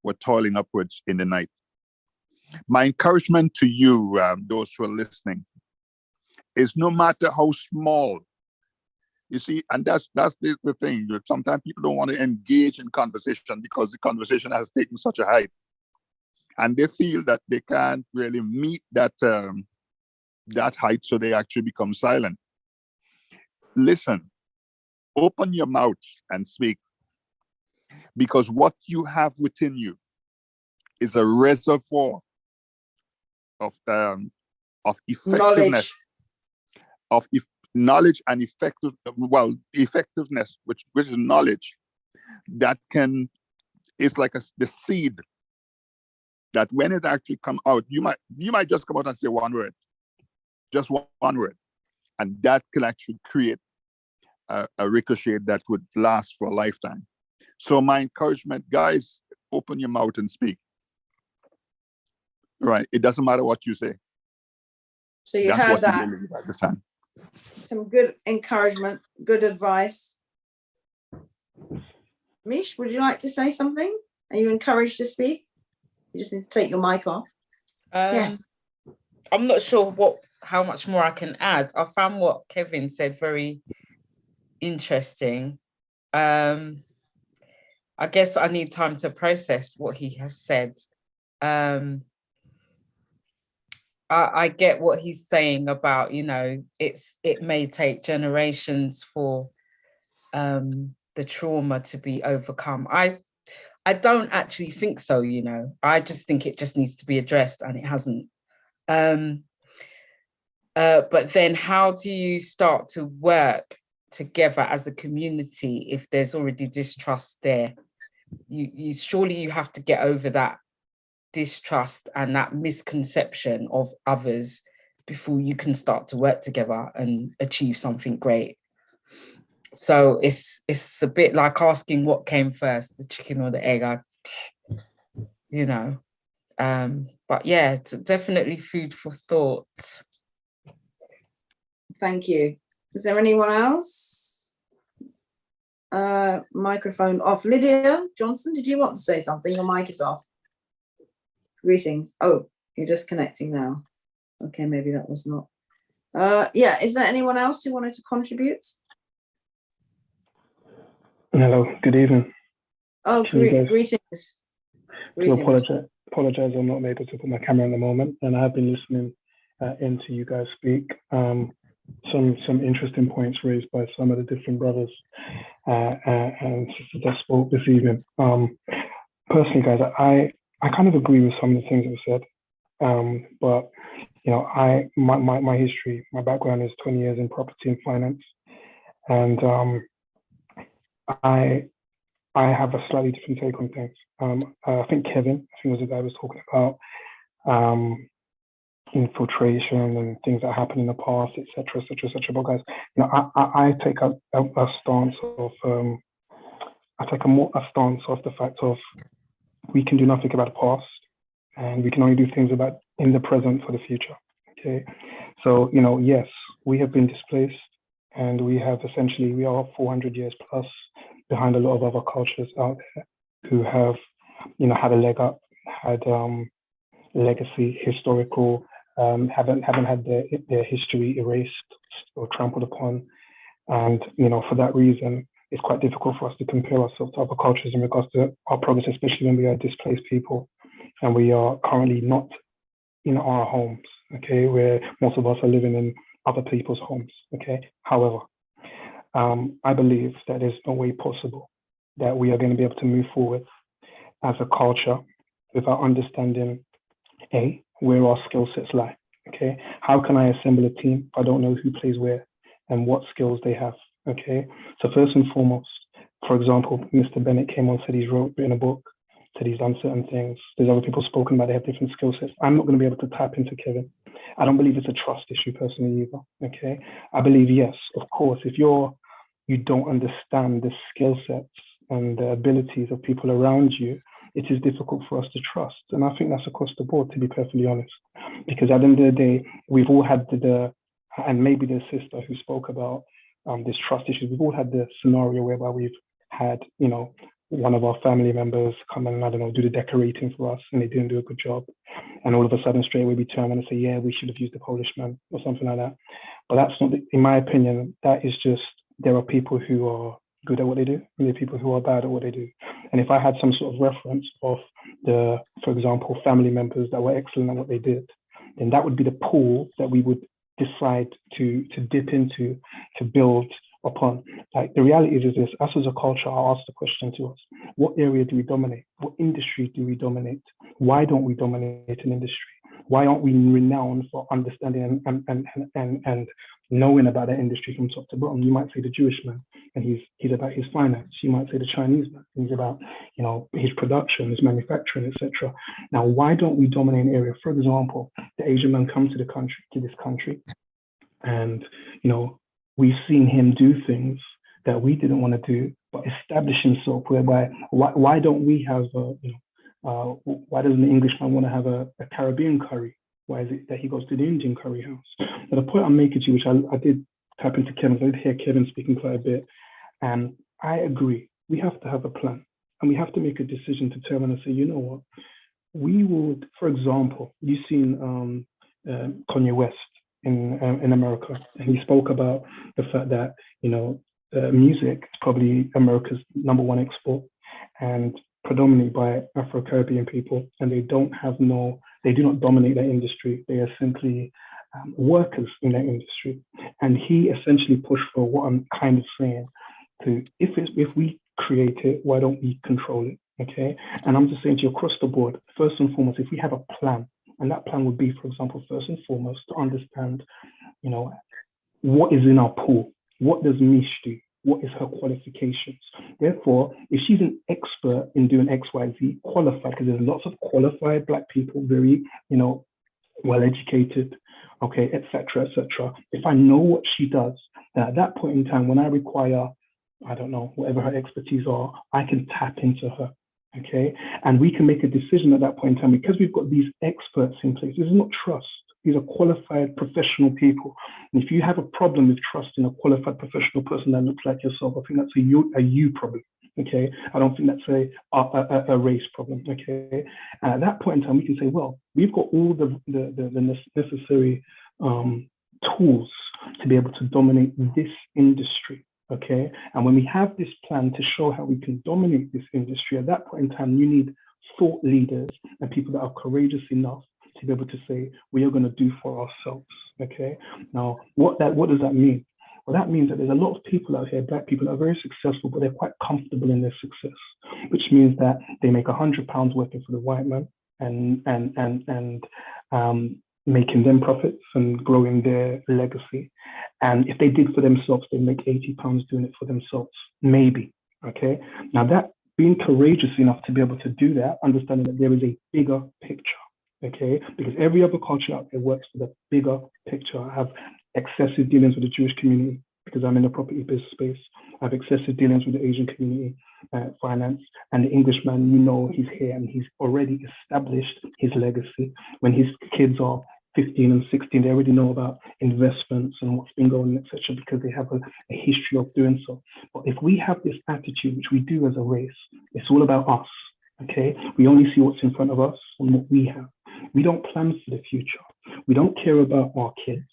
were toiling upwards in the night." My encouragement to you, those who are listening, is no matter how small, you see, and that's the thing. Sometimes people don't want to engage in conversation because the conversation has taken such a height, and they feel that they can't really meet that height, so they actually become silent. Listen, open your mouth and speak, because what you have within you is a reservoir of effectiveness, knowledge and effectiveness, which is knowledge that it's like the seed that when it actually come out, you might just come out and say one word, just one word, and that can actually create a ricochet that would last for a lifetime. So my encouragement, guys, open your mouth and speak. Right? It doesn't matter what you say. So you heard that. Some good encouragement, good advice. Mish, would you like to say something? Are you encouraged to speak? You just need to take your mic off. Yes. I'm not sure how much more I can add. I found what Kevin said very interesting. I guess I need time to process what he has said. I get what he's saying about, it may take generations for the trauma to be overcome. I don't actually think so, I just think it just needs to be addressed, and it hasn't But then how do you start to work together as a community if there's already distrust there? You surely you have to get over that distrust and that misconception of others before you can start to work together and achieve something great. So it's a bit like asking what came first, the chicken or the egg, you know. But yeah, it's definitely food for thought. Thank you. Is there anyone else? Microphone off. Lydia Johnson, did you want to say something? Your mic is off. Greetings. Oh, you're just connecting now. Okay, maybe that was not. Yeah, is there anyone else who wanted to contribute? Hello, good evening. Oh, greetings. To apologize, I'm not able to put my camera on the moment, and I have been listening into you guys speak. Some interesting points raised by some of the different brothers and sisters that spoke this evening. Personally, guys, I kind of agree with some of the things that were said, but you know, my history, my background is 20 years in property and finance, and I have a slightly different take on things. I think Kevin, was the guy who was talking about infiltration and things that happened in the past, etc., etc., etc. But guys, you know, I take a stance of a stance of the fact of we can do nothing about the past, and we can only do things about in the present for the future. Okay, so you know, yes, we have been displaced, and we are 400 years plus behind a lot of other cultures out there who have, you know, had a leg up, had legacy, historical, haven't had their history erased or trampled upon, and you know, for that reason, it's quite difficult for us to compare ourselves to other cultures in regards to our progress, especially when we are displaced people and we are currently not in our homes. Okay, where most of us are living in other people's homes. Okay, however, I believe that there's no way possible that we are going to be able to move forward as a culture without understanding where our skill sets lie. Okay, how can I assemble a team if I don't know who plays where and what skills they have? Okay, so first and foremost, for example, Mr. Bennett came on, said he's written a book, said he's done certain things. There's other people spoken about, they have different skill sets. I'm not going to be able to tap into Kevin. I don't believe it's a trust issue personally either. Okay, I believe, yes, of course, if you don't understand the skill sets and the abilities of people around you, it is difficult for us to trust. And I think that's across the board, to be perfectly honest. Because at the end of the day, we've all had and maybe the sister who spoke about this trust issue, we've all had the scenario whereby we've had, you know, one of our family members come and, I don't know, do the decorating for us and they didn't do a good job. And all of a sudden, straight away, we turn around and say, yeah, we should have used the Polish man or something like that. But that's not, in my opinion, that is just, there are people who are good at what they do, and there are people who are bad at what they do. And if I had some sort of reference of for example, family members that were excellent at what they did, then that would be the pool that we would decide to dip into, to build upon. Like the reality is this, us as a culture, I'll ask the question to us, what area do we dominate? What industry do we dominate? Why don't we dominate an industry? Why aren't we renowned for understanding and knowing about that industry from top to bottom? You might say the Jewish man, and he's about his finance. You might say the Chinese man, and he's about, you know, his production, his manufacturing, etc. Now, why don't we dominate an area? For example, the Asian man comes to this country, and you know, we've seen him do things that we didn't want to do, but establish himself. Whereby, why don't we have why doesn't the Englishman want to have a Caribbean curry? Why is it that he goes to the Indian curry house? But the point I'm making to you, which I did tap into Kevin, I did hear Kevin speaking quite a bit, and I agree. We have to have a plan, and we have to make a decision to turn and say, you know what, we would, for example, you've seen Kanye West in America, and he spoke about the fact that, you know, music is probably America's #1 export, and predominantly by Afro-Caribbean people, and they do not dominate that industry. They are simply workers in that industry. And he essentially pushed for what I'm kind of saying, to if we create it, why don't we control it? Okay. And I'm just saying to you, across the board, first and foremost, if we have a plan, And that plan would be, for example, first and foremost, to understand, you know, what is in our pool? What does Mish do? What is her qualifications? Therefore, if she's an expert in doing X, Y, Z, qualified, because there's lots of qualified Black people, very, you know, well educated, okay, etc., etc. If I know what she does, then at that point in time, when I require, I don't know, whatever her expertise are, I can tap into her, okay? And we can make a decision at that point in time because we've got these experts in place. This is not trust. These are qualified professional people. And if you have a problem with trusting a qualified professional person that looks like yourself, I think that's a you problem, okay? I don't think that's a race problem, okay? And at that point in time, we can say, well, we've got all the necessary tools to be able to dominate this industry, okay? And when we have this plan to show how we can dominate this industry, at that point in time, you need thought leaders and people that are courageous enough to be able to say, we are going to do for ourselves, okay? Now, what does that mean? Well, that means that there's a lot of people out here, Black people, that are very successful, but they're quite comfortable in their success, which means that they make £100 working for the white man and making them profits and growing their legacy. And if they did for themselves, they make £80 doing it for themselves, maybe, okay? Now, that being courageous enough to be able to do that, understanding that there is a bigger picture, okay? Because every other culture out there works for the bigger picture. I have excessive dealings with the Jewish community because I'm in the property business space. I have excessive dealings with the Asian community, finance, and the Englishman, you know, he's here and he's already established his legacy. When his kids are 15 and 16, they already know about investments and what's been going on, etc., because they have a history of doing so. But if we have this attitude, which we do as a race, it's all about us, okay? We only see what's in front of us and what we have. We don't plan for the future. We don't care about our kids.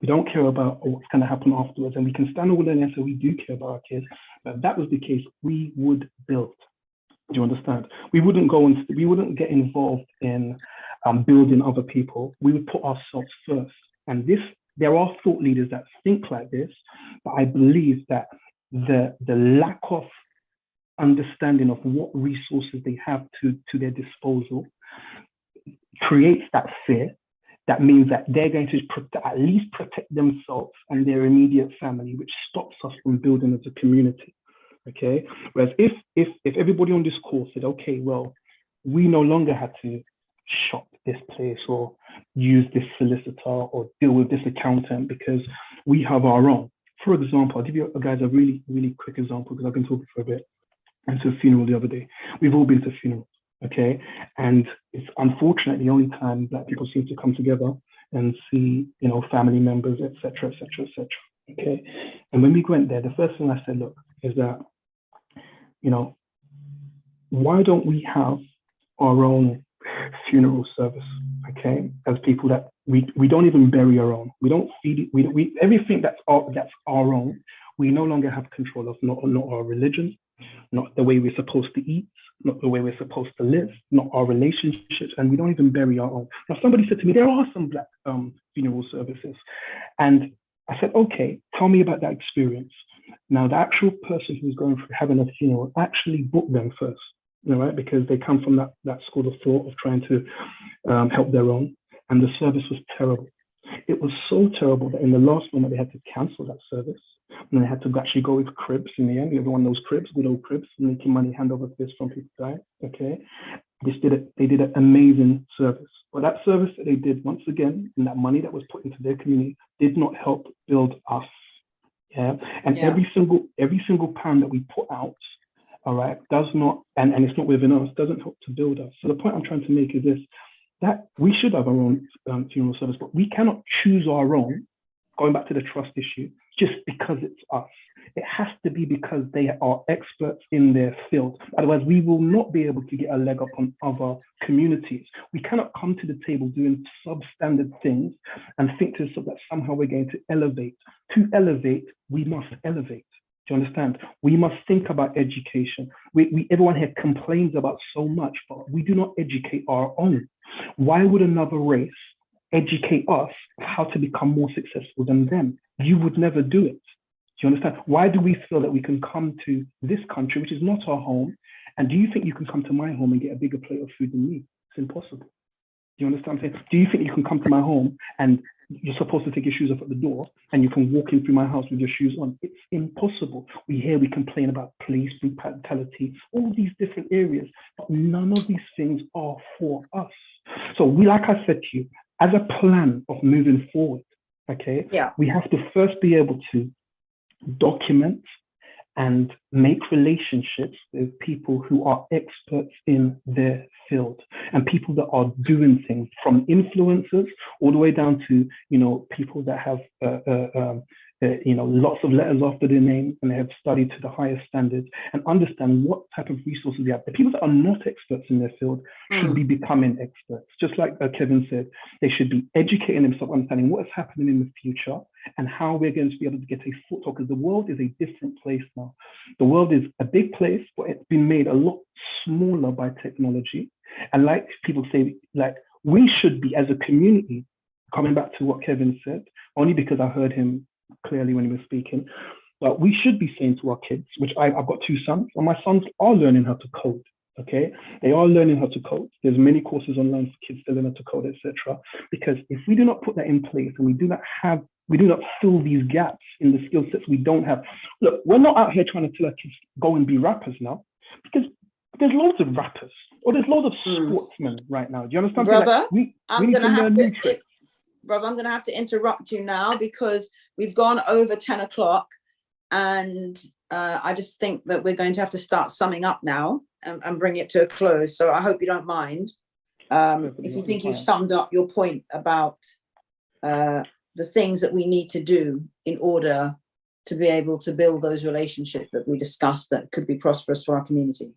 We don't care about what's going to happen afterwards. And we can stand all in and say we do care about our kids. But if that was the case, we would build. Do you understand? We wouldn't get involved in building other people. We would put ourselves first. And there are thought leaders that think like this, but I believe that the lack of understanding of what resources they have to their disposal creates that fear. That means that they're going to at least protect themselves and their immediate family, which stops us from building as a community, okay? Whereas if everybody on this call said, okay, well, we no longer had to shop this place or use this solicitor or deal with this accountant because we have our own. For example, I'll give you guys a really, really quick example because I've been talking for a bit. I went to a funeral the other day. We've all been to funerals. Okay, and it's unfortunate the only time Black people seem to come together and see, you know, family members, etc., etc., etc. Okay, and when we went there, the first thing I said, look, is that, you know, why don't we have our own funeral service? Okay, as people that we don't even bury our own, we don't feed it, we everything that's our own, we no longer have control of, not our religion, not the way we're supposed to eat, not the way we're supposed to live, not our relationships, and we don't even bury our own. Now, somebody said to me, there are some Black funeral services. And I said, okay, tell me about that experience. Now, the actual person who's going through having a funeral actually booked them first, you know, right? Because they come from that school of thought of trying to help their own. And the service was terrible. It was so terrible that in the last moment, they had to cancel that service. And they had to actually go with cribs in the end. Everyone knows cribs, good old cribs, making money hand over fist from people dying. Okay. They did an amazing service. But that service that they did, once again, and that money that was put into their community did not help build us. Yeah. And every single pound that we put out, all right, does not, and it's not within us, doesn't help to build us. So the point I'm trying to make is this, that we should have our own funeral service, but we cannot choose our own, going back to the trust issue, just because it's us. It has to be because they are experts in their field. Otherwise, we will not be able to get a leg up on other communities. We cannot come to the table doing substandard things and think to ourselves that somehow we're going to elevate. To elevate, we must elevate. Do you understand? We must think about education. Everyone here complains about so much, but we do not educate our own. Why would another race educate us how to become more successful than them? You would never do it. Do you understand? Why do we feel that we can come to this country, which is not our home, and do you think you can come to my home and get a bigger plate of food than me? It's impossible. Do you understand what I'm saying? Do you think you can come to my home and you're supposed to take your shoes off at the door and you can walk in through my house with your shoes on? It's impossible. We complain about police brutality, all these different areas, but none of these things are for us. So like I said to you, as a plan of moving forward, okay, we have to first be able to document and make relationships with people who are experts in their field and people that are doing things, from influencers all the way down to, people that have, lots of letters after their name and they have studied to the highest standards and understand what type of resources they have. The people that are not experts in their field should be becoming experts. Just like Kevin said, they should be educating themselves, understanding what is happening in the future and how we're going to be able to get a foothold, because the world is a different place now. The world is a big place, but it's been made a lot smaller by technology. And like people say, like, we should be, as a community, coming back to what Kevin said, only because I heard him clearly when he was speaking, but we should be saying to our kids, which I've got 2 sons, and my sons are learning how to code. Okay, they are learning how to code. There's many courses online for kids to learn how to code, etc. Because if we do not put that in place and we do not fill these gaps in the skill sets we don't have. Look, we're not out here trying to tell our kids go and be rappers now, because there's loads of rappers or there's loads of sportsmen right now. Do you understand? Brother, we I'm need gonna to have learn to, new tricks. brother, I'm going to have to interrupt you now because we've gone over 10 o'clock, and I just think that we're going to have to start summing up now and bring it to a close. So I hope you don't mind. If you think you've summed up your point about the things that we need to do in order to be able to build those relationships that we discussed that could be prosperous for our community.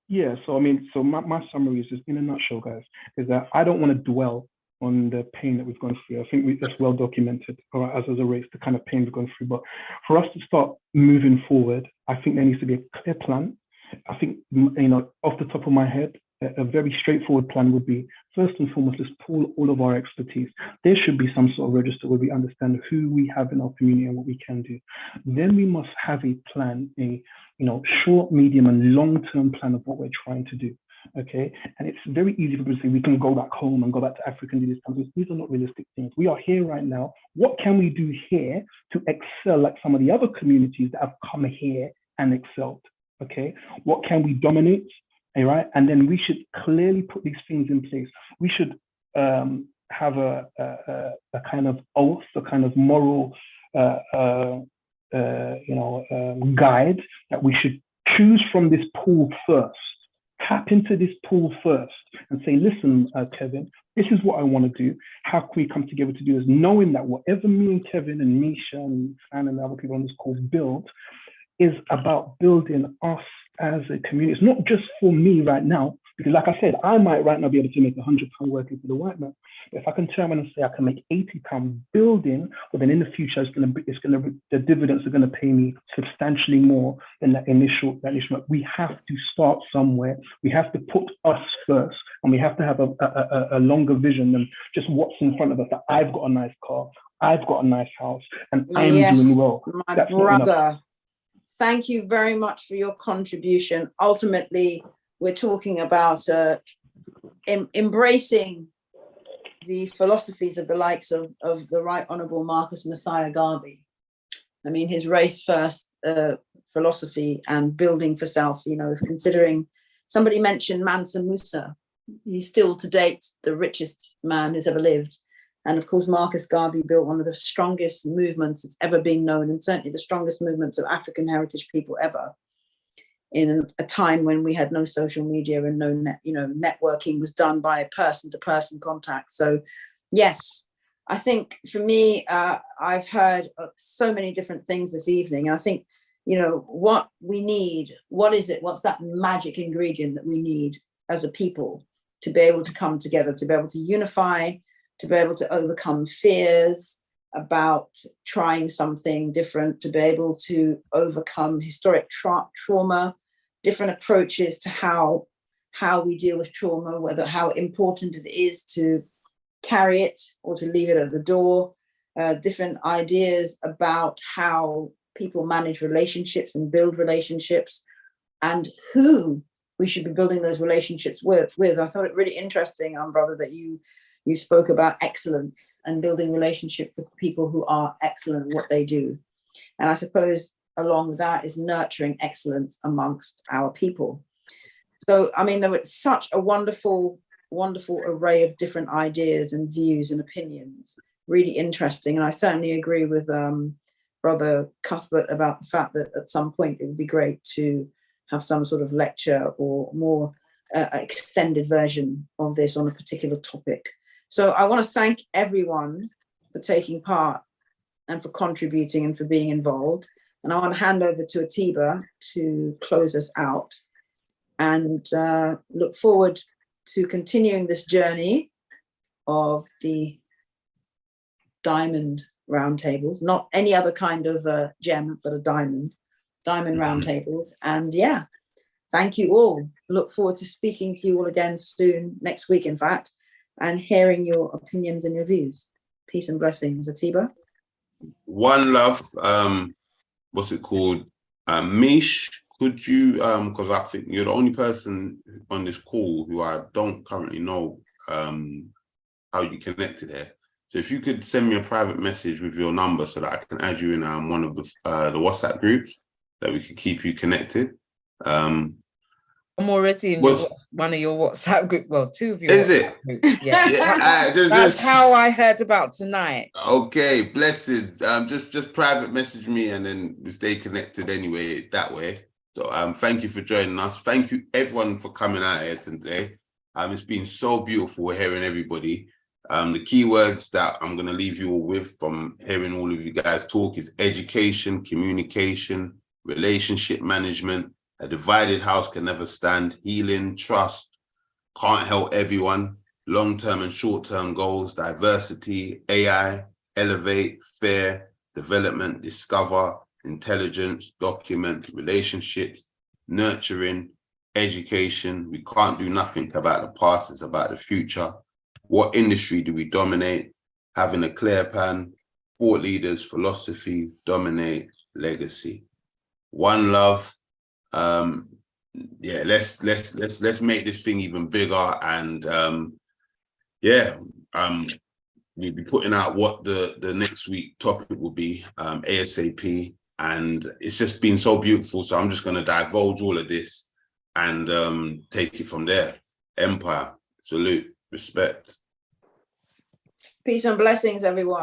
Yeah, so my summary is just, in a nutshell, guys, is that I don't want to dwell on the pain that we've gone through. I think that's well documented, or as a race, the kind of pain we've gone through. But for us to start moving forward, I think there needs to be a clear plan. I think, off the top of my head, a very straightforward plan would be, first and foremost, let's pool all of our expertise. There should be some sort of register where we understand who we have in our community and what we can do. Then we must have a plan, a short, medium, and long-term plan of what we're trying to do. Okay, and it's very easy for people to say we can go back home and go back to Africa and do these countries. These are not realistic things. We are here right now. What can we do here to excel like some of the other communities that have come here and excelled? Okay, what can we dominate? All right, and then we should clearly put these things in place. We should have a kind of oath, a kind of moral, guide that we should choose from this pool first. Tap into this pool first and say, listen, Kevin, this is what I want to do. How can we come together to do this? Knowing that whatever me and Kevin and Misha and Fan and other people on this call build is about building us as a community. It's not just for me right now, because like I said, I might right now be able to make £100 working for the white man. But if I can turn around and say I can make £80 building, well then in the future the dividends are going to pay me substantially more than that initial. We have to start somewhere. We have to put us first, and we have to have a longer vision than just what's in front of us. That I've got a nice car, I've got a nice house, and I'm doing well. My brother. Thank you very much for your contribution. Ultimately, we're talking about embracing the philosophies of the likes of the Right Honourable Marcus Messiah Garvey. I mean, his race first philosophy and building for self, considering somebody mentioned Mansa Musa. He's still to date the richest man who's ever lived. And of course, Marcus Garvey built one of the strongest movements that's ever been known, and certainly the strongest movements of African heritage people ever, in a time when we had no social media and no networking was done by person-to-person contact. So yes, I think for me, I've heard so many different things this evening. And I think, what we need, what is it? What's that magic ingredient that we need as a people to be able to come together, to be able to unify, to be able to overcome fears about trying something different, to be able to overcome historic trauma, different approaches to how we deal with trauma, whether how important it is to carry it or to leave it at the door, different ideas about how people manage relationships and build relationships, and who we should be building those relationships with. I thought it really interesting, brother, that you You spoke about excellence and building relationship with people who are excellent at what they do. And I suppose along with that is nurturing excellence amongst our people. So, I mean, there was such a wonderful array of different ideas and views and opinions, really interesting. And I certainly agree with Brother Cuthbert about the fact that at some point it would be great to have some sort of lecture or more extended version of this on a particular topic. So I want to thank everyone for taking part and for contributing and for being involved. And I want to hand over to Atiba to close us out and look forward to continuing this journey of the diamond roundtables, not any other kind of gem, but a diamond roundtables. And yeah, thank you all. Look forward to speaking to you all again soon, next week, in fact, and hearing your opinions and your views. Peace and blessings. Atiba? One love. What's it called? Mish, could you, because I think you're the only person on this call who I don't currently know how you connected here. So if you could send me a private message with your number so that I can add you in one of the WhatsApp groups that we could keep you connected. I'm already in one of your WhatsApp group. Well, two of your is WhatsApp it? Groups. Yeah, yeah. That's how I heard about tonight. Okay, blessings. Just private message me and then we stay connected anyway that way. So thank you for joining us. Thank you everyone for coming out here today. It's been so beautiful hearing everybody. The key words that I'm going to leave you all with from hearing all of you guys talk is education, communication, relationship management. A divided house can never stand. Healing, trust, can't help everyone. Long-term and short-term goals, diversity, AI, elevate, fair, development, discover, intelligence, document, relationships, nurturing, education. We can't do nothing about the past, it's about the future. What industry do we dominate? Having a clear plan, thought leaders, philosophy, dominate, legacy. One love. Yeah, let's make this thing even bigger, and we'll be putting out what the next week topic will be ASAP, and it's just been so beautiful. So I'm just going to divulge all of this and take it from there. Empire, salute, respect. Peace and blessings, everyone.